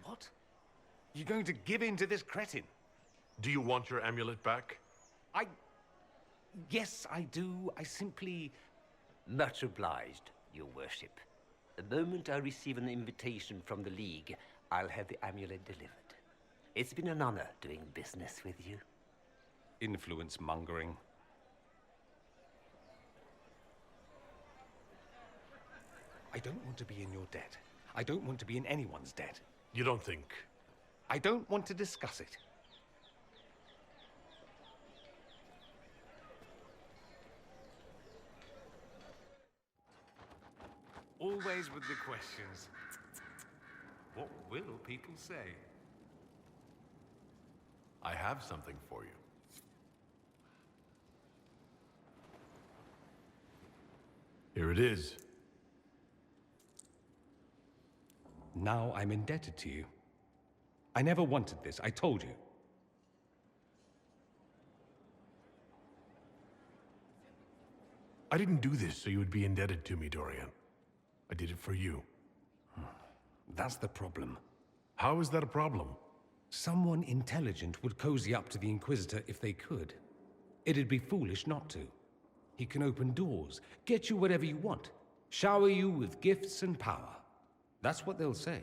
What? You're going to give in to this cretin?
Do you want your amulet back?
Yes, I do. I simply...
Much obliged, your worship. The moment I receive an invitation from the League, I'll have the amulet delivered. It's been an honor doing business with you.
Influence mongering. I don't want to be in your debt. I don't want to be in anyone's debt.
You don't think?
I don't want to discuss it. Always with the questions. What will people say?
I have something for you. Here it is.
Now I'm indebted to you. I never wanted this, I told you.
I didn't do this so you would be indebted to me, Dorian. I did it for you.
That's the problem.
How is that a problem?
Someone intelligent would cozy up to the Inquisitor if they could. It'd be foolish not to. He can open doors, get you whatever you want, shower you with gifts and power. That's what they'll say.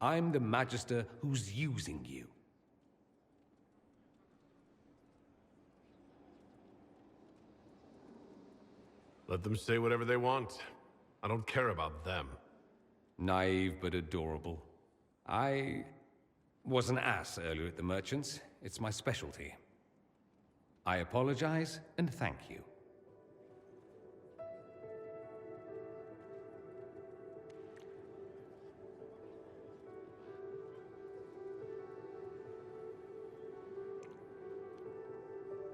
I'm the Magister who's using you.
Let them say whatever they want. I don't care about them.
Naive but adorable. I was an ass earlier at the Merchants. It's my specialty. I apologize and thank you.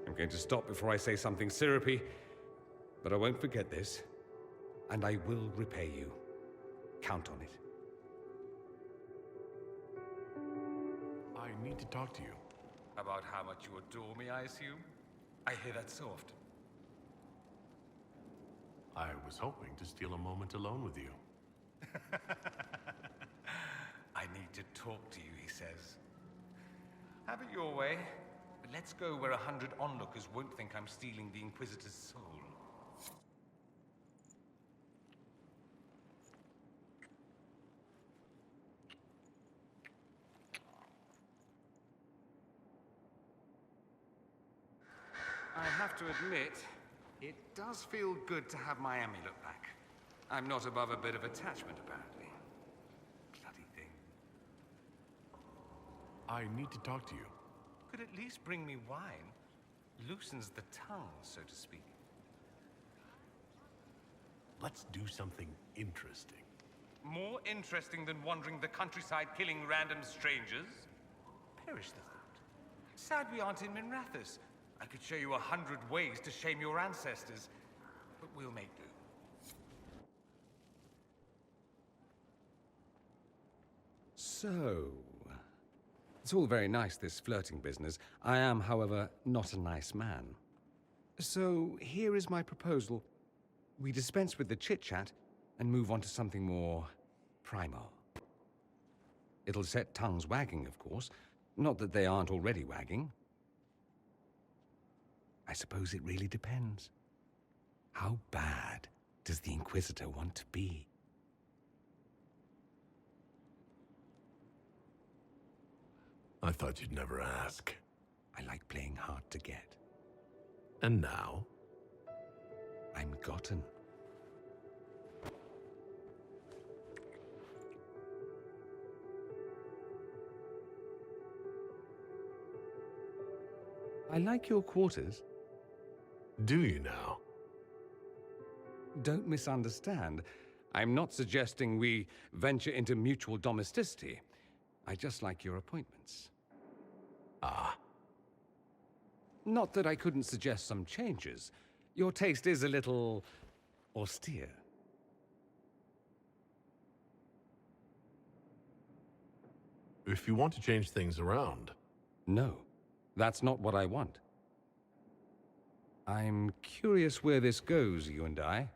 I'm going to stop before I say something syrupy, but I won't forget this, and I will repay you. Count on it.
I need to talk to you.
About how much you adore me, I assume? I hear that so often.
I was hoping to steal a moment alone with you.
I need to talk to you, he says. Have it your way, but let's go where 100 onlookers won't think I'm stealing the Inquisitor's soul. I have to admit, it does feel good to have my amulet back. I'm not above a bit of attachment, apparently. Bloody thing.
I need to talk to you.
Could at least bring me wine. Loosens the tongue, so to speak.
Let's do something interesting.
More interesting than wandering the countryside killing random strangers? Perish the thought. Sad we aren't in Minrathous. I could show you 100 ways to shame your ancestors, but we'll make do. So, it's all very nice, this flirting business. I am, however, not a nice man. So, here is my proposal. We dispense with the chit-chat and move on to something more primal. It'll set tongues wagging, of course. Not that they aren't already wagging. I suppose it really depends. How bad does the Inquisitor want to be?
I thought you'd never ask.
I like playing hard to get.
And now?
I'm gotten. I like your quarters.
Do you now?
Don't misunderstand. I'm not suggesting we venture into mutual domesticity. I just like your appointments.
Ah.
Not that I couldn't suggest some changes. Your taste is a little austere.
If you want to change things around.
No, that's not what I want. I'm curious where this goes, you and I.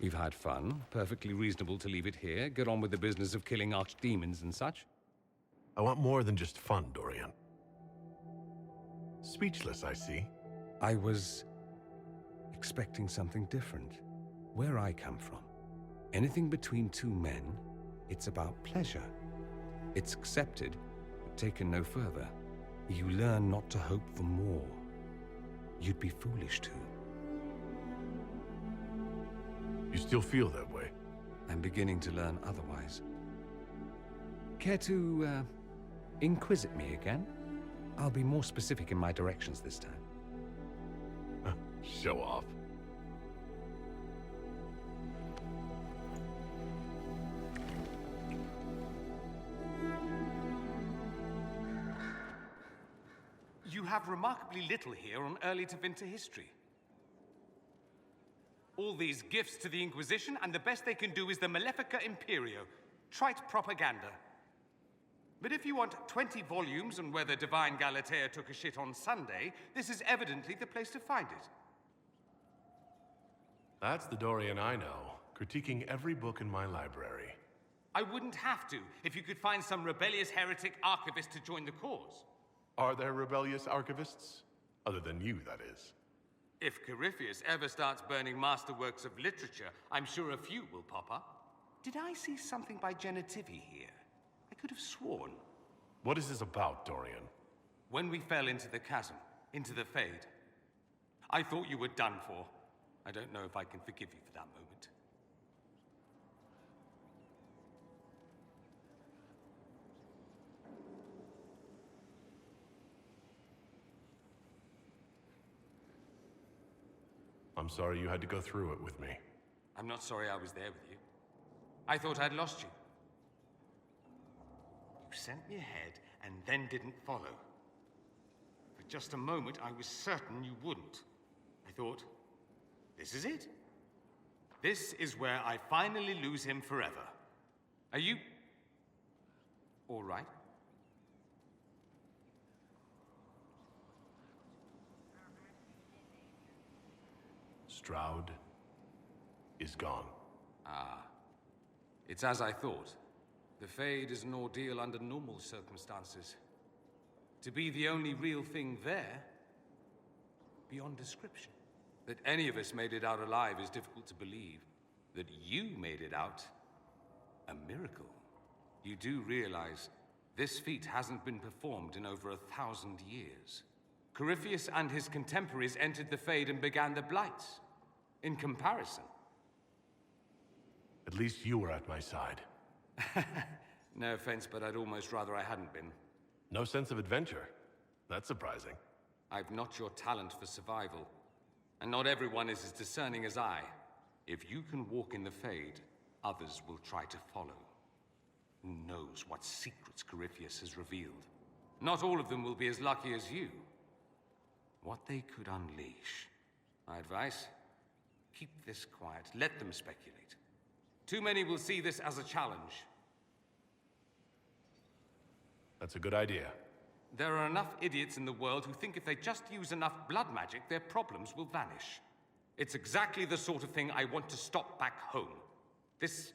We've had fun, perfectly reasonable to leave it here, get on with the business of killing archdemons and such.
I want more than just fun, Dorian. Speechless, I see.
I was expecting something different. Where I come from, anything between two men, it's about pleasure. It's accepted, but taken no further. You learn not to hope for more. You'd be foolish to.
You still feel that way?
I'm beginning to learn otherwise. Care to, inquisit me again? I'll be more specific in my directions this time.
Show off.
You have remarkably little here on early Tevinter history. All these gifts to the Inquisition, and the best they can do is the Malefica Imperio. Trite propaganda. But if you want 20 volumes on whether Divine Galatea took a shit on Sunday, this is evidently the place to find it.
That's the Dorian I know, critiquing every book in my library.
I wouldn't have to if you could find some rebellious heretic archivist to join the cause.
Are there rebellious archivists? Other than you, that is.
If Corypheus ever starts burning masterworks of literature, I'm sure a few will pop up. Did I see something by Genitivi here? I could have sworn.
What is this about, Dorian?
When we fell into the chasm, into the Fade, I thought you were done for. I don't know if I can forgive you for that moment.
I'm sorry you had to go through it with me.
I'm not sorry I was there with you. I thought I'd lost you. You sent me ahead and then didn't follow. For just a moment, I was certain you wouldn't. I thought, this is it. This is where I finally lose him forever. Are you all right?
Stroud is gone.
Ah. It's as I thought. The Fade is an ordeal under normal circumstances. To be the only real thing there, beyond description. That any of us made it out alive is difficult to believe. That you made it out, a miracle. You do realize this feat hasn't been performed in over 1,000 years. Corypheus and his contemporaries entered the Fade and began the Blights. In comparison.
At least you were at my side.
No offense, but I'd almost rather I hadn't been.
No sense of adventure. That's surprising.
I've not your talent for survival. And not everyone is as discerning as I. If you can walk in the Fade, others will try to follow. Who knows what secrets Corypheus has revealed? Not all of them will be as lucky as you. What they could unleash. My advice? Keep this quiet. Let them speculate. Too many will see this as a challenge.
That's a good idea.
There are enough idiots in the world who think if they just use enough blood magic, their problems will vanish. It's exactly the sort of thing I want to stop back home. This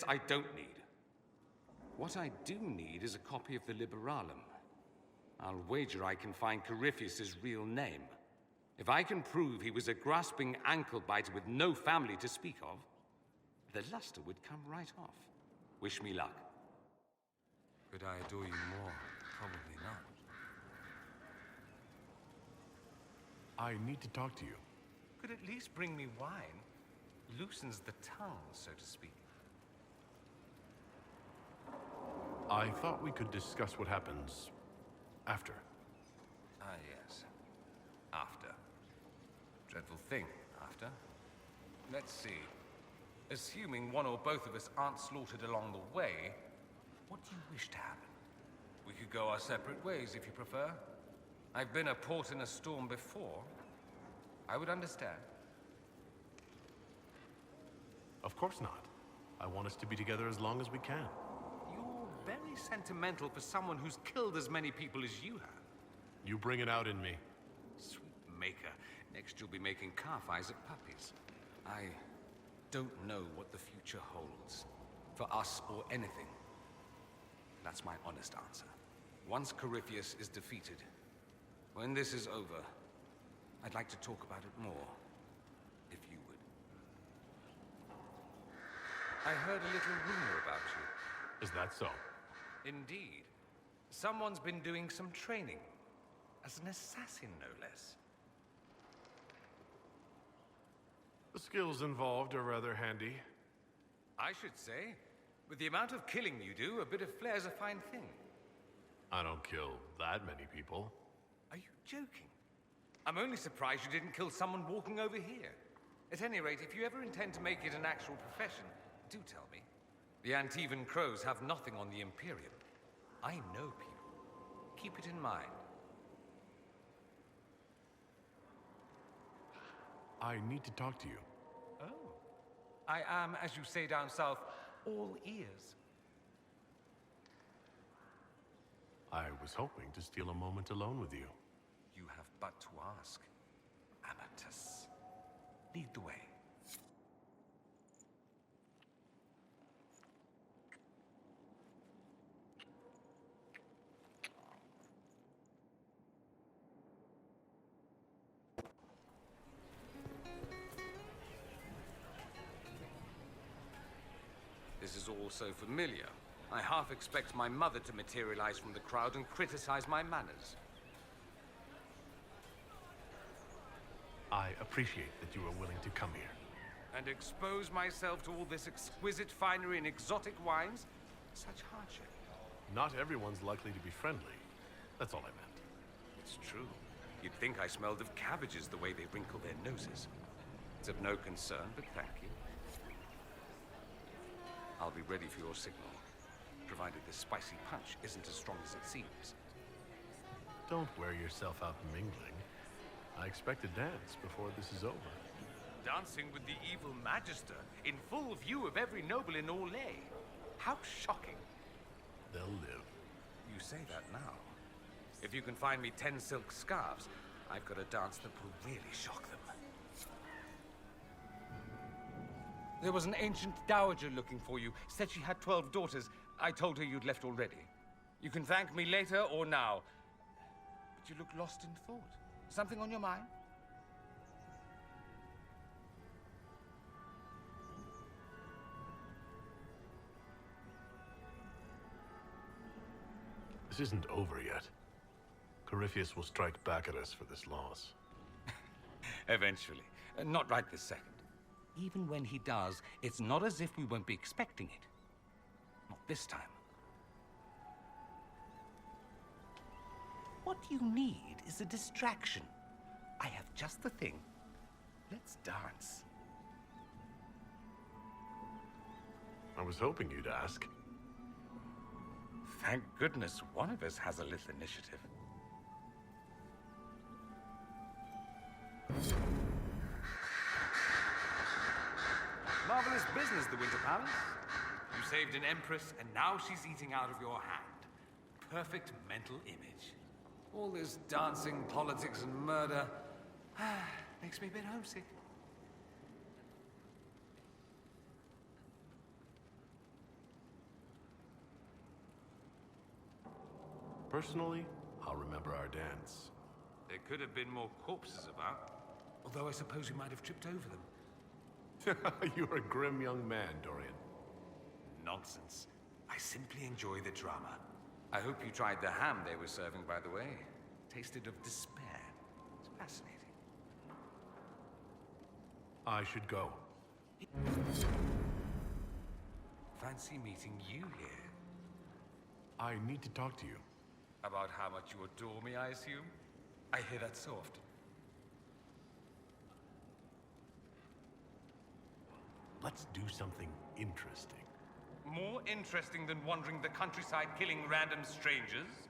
I don't need. What I do need is a copy of the Liberalum. I'll wager I can find Corypheus's real name. If I can prove he was a grasping ankle-biter with no family to speak of, the luster would come right off. Wish me luck. Could I adore you more? Probably not.
I need to talk to you.
Could at least bring me wine. Loosens the tongue, so to speak.
I thought we could discuss what happens after.
Ah, yes. After. Dreadful thing, after. Let's see. Assuming one or both of us aren't slaughtered along the way, what do you wish to happen? We could go our separate ways if you prefer. I've been a port in a storm before. I would understand.
Of course not. I want us to be together as long as we can.
You're very sentimental for someone who's killed as many people as you have.
You bring it out in me.
Sweet maker. Next you'll be making calf eyes at puppies. I don't know what the future holds. For us or anything. That's my honest answer. Once Corypheus is defeated, when this is over, I'd like to talk about it more, if you would. I heard a little rumor about you.
Is that so?
Indeed. Someone's been doing some training. As an assassin, no less.
skills involved are rather handy.
I should say, with the amount of killing you do, a bit of flair's a fine thing.
I don't kill that many people.
Are you joking? I'm only surprised you didn't kill someone walking over here. At any rate, if you ever intend to make it an actual profession, do tell me. The Antivan Crows have nothing on the Imperium. I know people. Keep it in mind.
I need to talk to you.
Oh. I am, as you say down south, all ears.
I was hoping to steal a moment alone with you.
You have but to ask. Amatus. Lead the way. This is all so familiar. I half expect my mother to materialize from the crowd and criticize my manners.
I appreciate that you are willing to come here.
And expose myself to all this exquisite finery and exotic wines? Such hardship.
Not everyone's likely to be friendly. That's all I meant.
It's true. You'd think I smelled of cabbages the way they wrinkle their noses. It's of no concern, but thank you. I'll be ready for your signal, provided this spicy punch isn't as strong as it seems.
Don't wear yourself out mingling. I expect a dance before this is over.
Dancing with the evil Magister in full view of every noble in Orlais. How shocking.
They'll live.
You say that now. If you can find me 10 silk scarves, I've got a dance that will really shock them. There was an ancient dowager looking for you. Said she had 12 daughters. I told her you'd left already. You can thank me later or now. But you look lost in thought. Something on your mind?
This isn't over yet. Corypheus will strike back at us for this loss.
Eventually. Not right this second. Even when he does, it's not as if we won't be expecting it. Not this time. What you need is a distraction. I have just the thing. Let's dance.
I was hoping you'd ask.
Thank goodness one of us has a little initiative. Marvelous business, the Winter Palace. You saved an empress, and now she's eating out of your hand. Perfect mental image. All this dancing, politics, and murder makes me a bit homesick.
Personally, I'll remember our dance.
There could have been more corpses about. Although I suppose we might have tripped over them.
You're a grim young man, Dorian.
Nonsense. I simply enjoy the drama. I hope you tried the ham they were serving, by the way. Tasted of despair. It's fascinating.
I should go.
Fancy meeting you here.
I need to talk to you.
About how much you adore me, I assume? I hear that so often.
Let's do something interesting.
More interesting than wandering the countryside killing random strangers?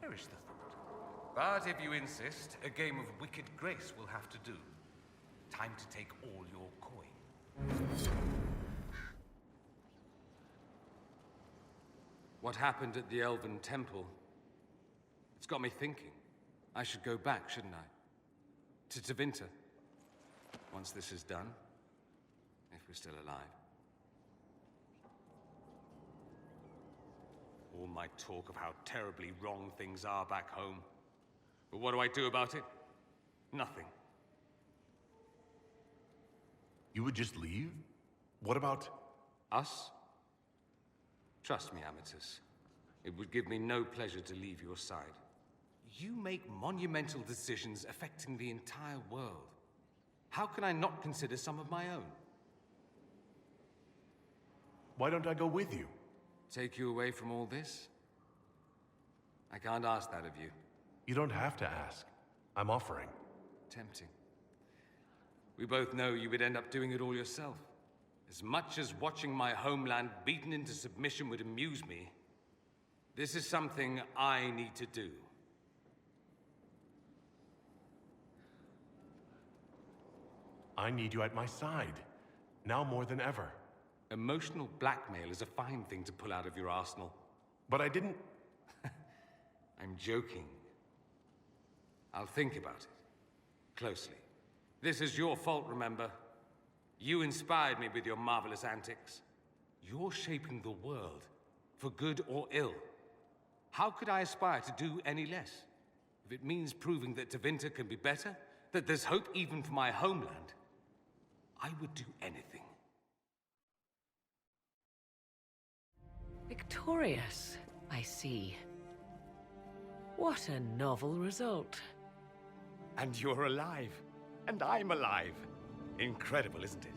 Perish the thought. But if you insist, a game of wicked grace will have to do. Time to take all your coin. What happened at the Elven Temple? It's got me thinking. I should go back, shouldn't I? To Tevinter. Once this is done. If we're still alive. All my talk of how terribly wrong things are back home. But what do I do about it? Nothing.
You would just leave? What about...
us? Trust me, Amatus. It would give me no pleasure to leave your side. You make monumental decisions affecting the entire world. How can I not consider some of my own?
Why don't I go with you?
Take you away from all this? I can't ask that of you.
You don't have to ask. I'm offering.
Tempting. We both know you would end up doing it all yourself. As much as watching my homeland beaten into submission would amuse me, this is something I need to do.
I need you at my side. Now more than ever.
Emotional blackmail is a fine thing to pull out of your arsenal.
But I didn't...
I'm joking. I'll think about it. Closely. This is your fault, remember? You inspired me with your marvelous antics. You're shaping the world, for good or ill. How could I aspire to do any less? If it means proving that Tevinter can be better, that there's hope even for my homeland, I would do anything.
Victorious, I see. What a novel result.
And you're alive. And I'm alive. Incredible, isn't it?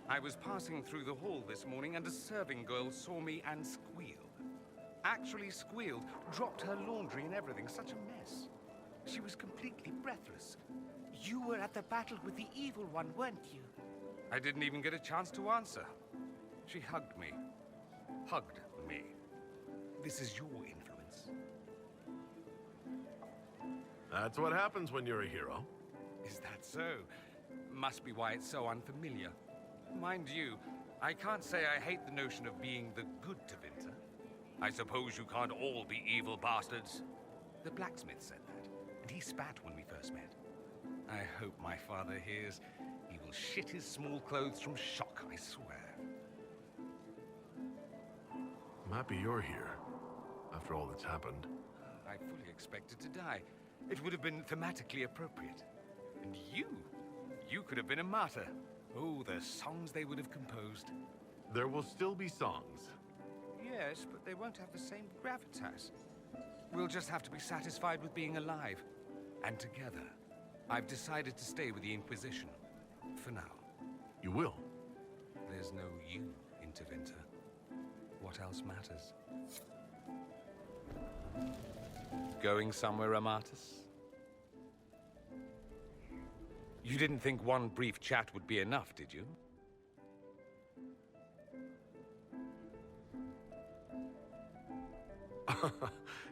I was passing through the hall this morning and a serving girl saw me and squealed. Actually squealed, dropped her laundry and everything, such a mess. She was completely breathless.
You were at the battle with the evil one, weren't you?
I didn't even get a chance to answer. She hugged me. Hugged me. This is your influence.
That's what happens when you're a hero.
Is that so? Must be why it's so unfamiliar. Mind you, I can't say I hate the notion of being the good Tevinter. I suppose you can't all be evil bastards. The blacksmith said that, and he spat when we first met. I hope my father hears. He will shit his small clothes from shock, I swear.
I'm happy you're here, after all that's happened.
I fully expected to die. It would have been thematically appropriate. And you could have been a martyr. Oh, the songs they would have composed.
There will still be songs.
Yes, but they won't have the same gravitas. We'll just have to be satisfied with being alive. And together. I've decided to stay with the Inquisition. For now.
You will?
There's no you in Tevinter. What else matters? Going somewhere, Amatus? You didn't think one brief chat would be enough, did you?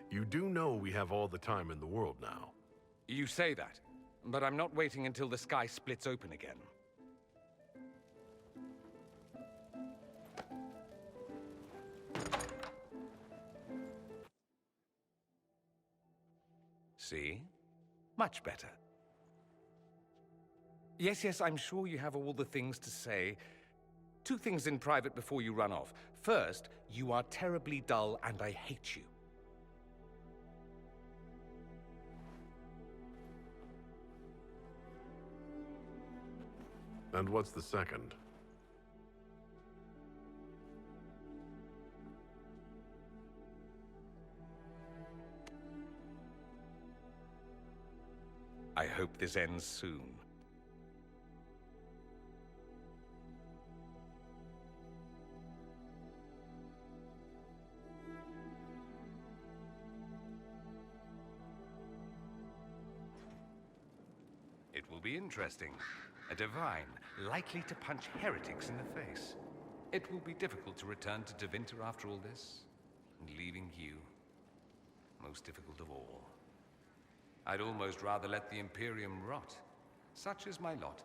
You do know we have all the time in the world now.
You say that, but I'm not waiting until the sky splits open again. See? Much better. Yes, I'm sure you have all the things to say. 2 things in private before you run off. First, you are terribly dull and I hate you.
And what's the second?
I hope this ends soon. It will be interesting. A divine, likely to punch heretics in the face. It will be difficult to return to Tevinter after all this, and leaving you, most difficult of all. I'd almost rather let the Imperium rot. Such is my lot.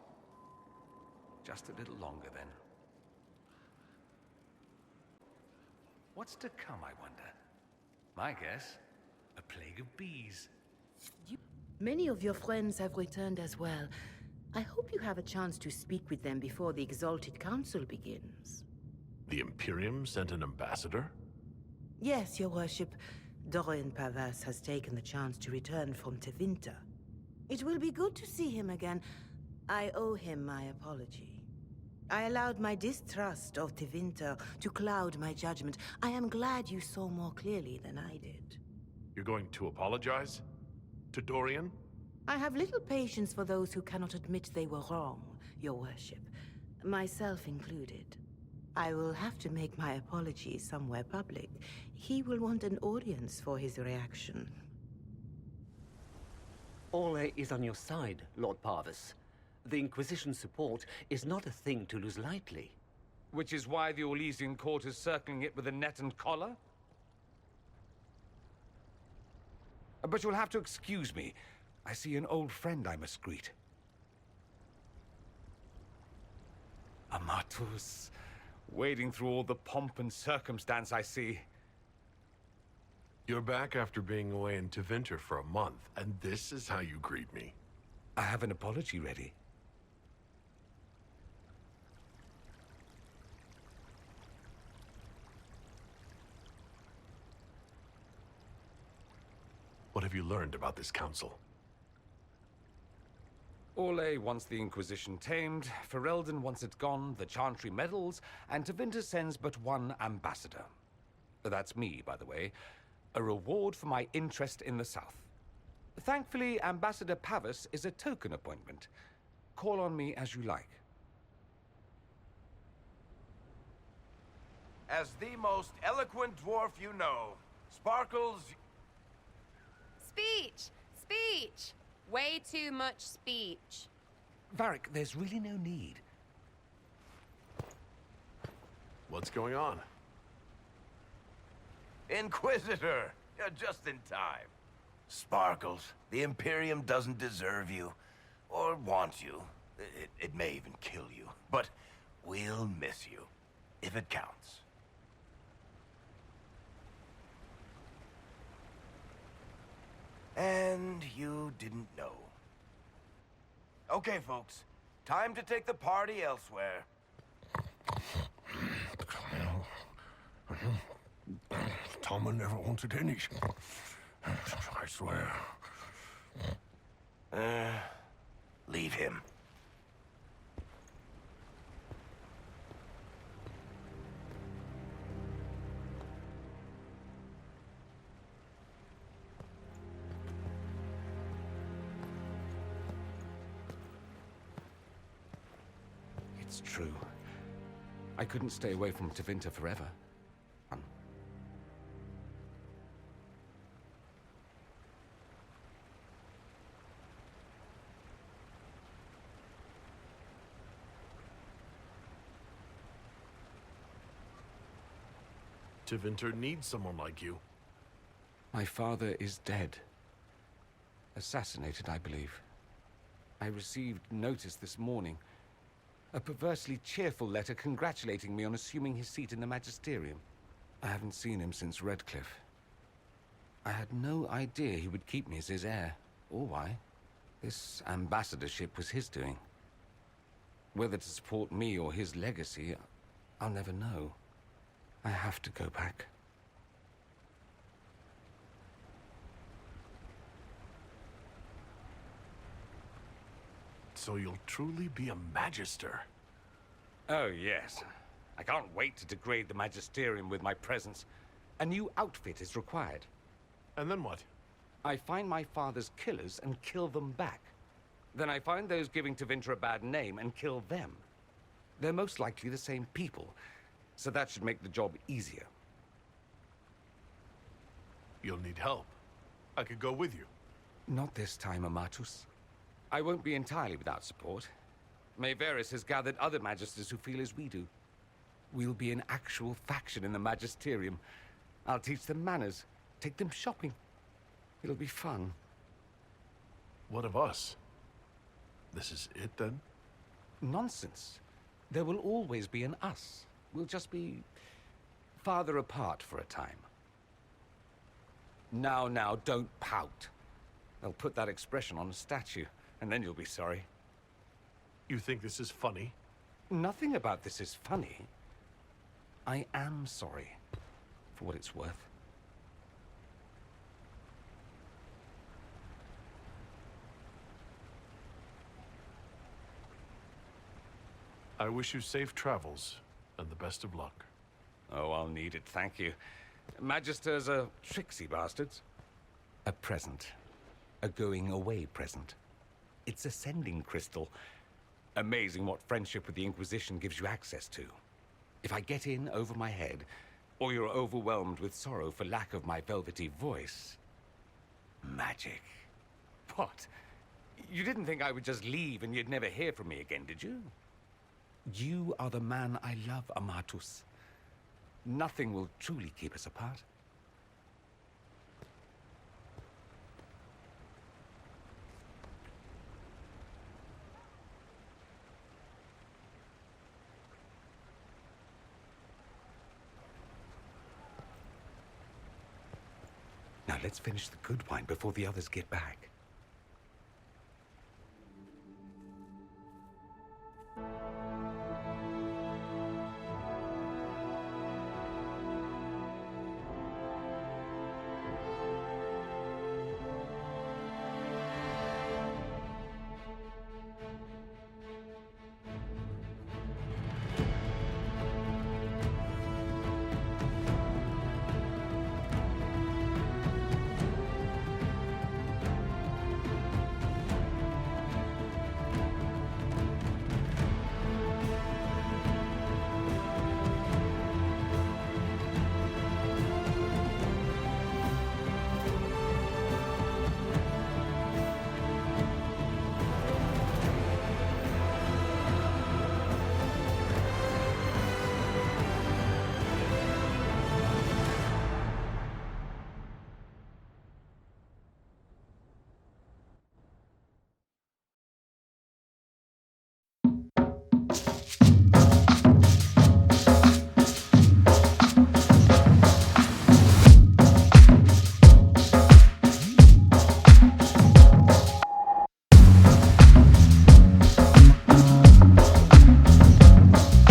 Just a little longer, then. What's to come, I wonder? My guess, a plague of bees.
Many of your friends have returned as well. I hope you have a chance to speak with them before the Exalted Council begins.
The Imperium sent an ambassador?
Yes, your worship. Dorian Pavas has taken the chance to return from Tevinter. It will be good to see him again. I owe him my apology. I allowed my distrust of Tevinter to cloud my judgment. I am glad you saw more clearly than I did.
You're going to apologize? To Dorian?
I have little patience for those who cannot admit they were wrong, your worship. Myself included. I will have to make my apology somewhere public. He will want an audience for his reaction.
Ole is on your side, Lord Parvis. The Inquisition's support is not a thing to lose lightly.
Which is why the Orlesian court is circling it with a net and collar? But you'll have to excuse me. I see an old friend I must greet. Amatus. Wading through all the pomp and circumstance, I see.
You're back after being away in Tevinter for a month, and this is how you greet me.
I have an apology ready.
What have you learned about this council?
Orlais wants the Inquisition tamed, Ferelden wants it gone, the Chantry meddles, and Tevinter sends but one ambassador. That's me, by the way. A reward for my interest in the South. Thankfully, Ambassador Pavas is a token appointment. Call on me as you like.
As the most eloquent dwarf you know, Sparkles...
Speech! Speech! Way too much speech.
Varric, there's really no need.
What's going on?
Inquisitor! You're just in time. Sparkles, the Imperium doesn't deserve you. Or want you. It may even kill you. But we'll miss you. If it counts. And you didn't know. Okay, folks. Time to take the party elsewhere.
Tama never wanted any. I swear.
Leave him.
It's true. I couldn't stay away from Tevinter forever.
Tevinter needs someone like you.
My father is dead. Assassinated, I believe. I received notice this morning. A perversely cheerful letter congratulating me on assuming his seat in the Magisterium. I haven't seen him since Redcliffe. I had no idea he would keep me as his heir, or why. This ambassadorship was his doing. Whether to support me or his legacy, I'll never know. I have to go back.
So you'll truly be a Magister?
Oh, yes. I can't wait to degrade the Magisterium with my presence. A new outfit is required.
And then what?
I find my father's killers and kill them back. Then I find those giving Tevinter a bad name and kill them. They're most likely the same people, so that should make the job easier.
You'll need help. I could go with you.
Not this time, Amatus. I won't be entirely without support. Mayveris has gathered other Magisters who feel as we do. We'll be an actual faction in the Magisterium. I'll teach them manners, take them shopping. It'll be fun.
What of us? This is it, then?
Nonsense. There will always be an us. We'll just be farther apart for a time. Now, don't pout. They'll put that expression on a statue, and then you'll be sorry.
You think this is funny?
Nothing about this is funny. I am sorry, for what it's worth.
I wish you safe travels, and the best of luck.
Oh, I'll need it, thank you. Magisters are tricksy bastards. A present. A going-away present. It's a sending crystal. Amazing what friendship with the Inquisition gives you access to. If I get in over my head, or you're overwhelmed with sorrow for lack of my velvety voice... magic. What? You didn't think I would just leave and you'd never hear from me again, did you? You are the man I love, Amatus. Nothing will truly keep us apart. Now let's finish the good wine before the others get back.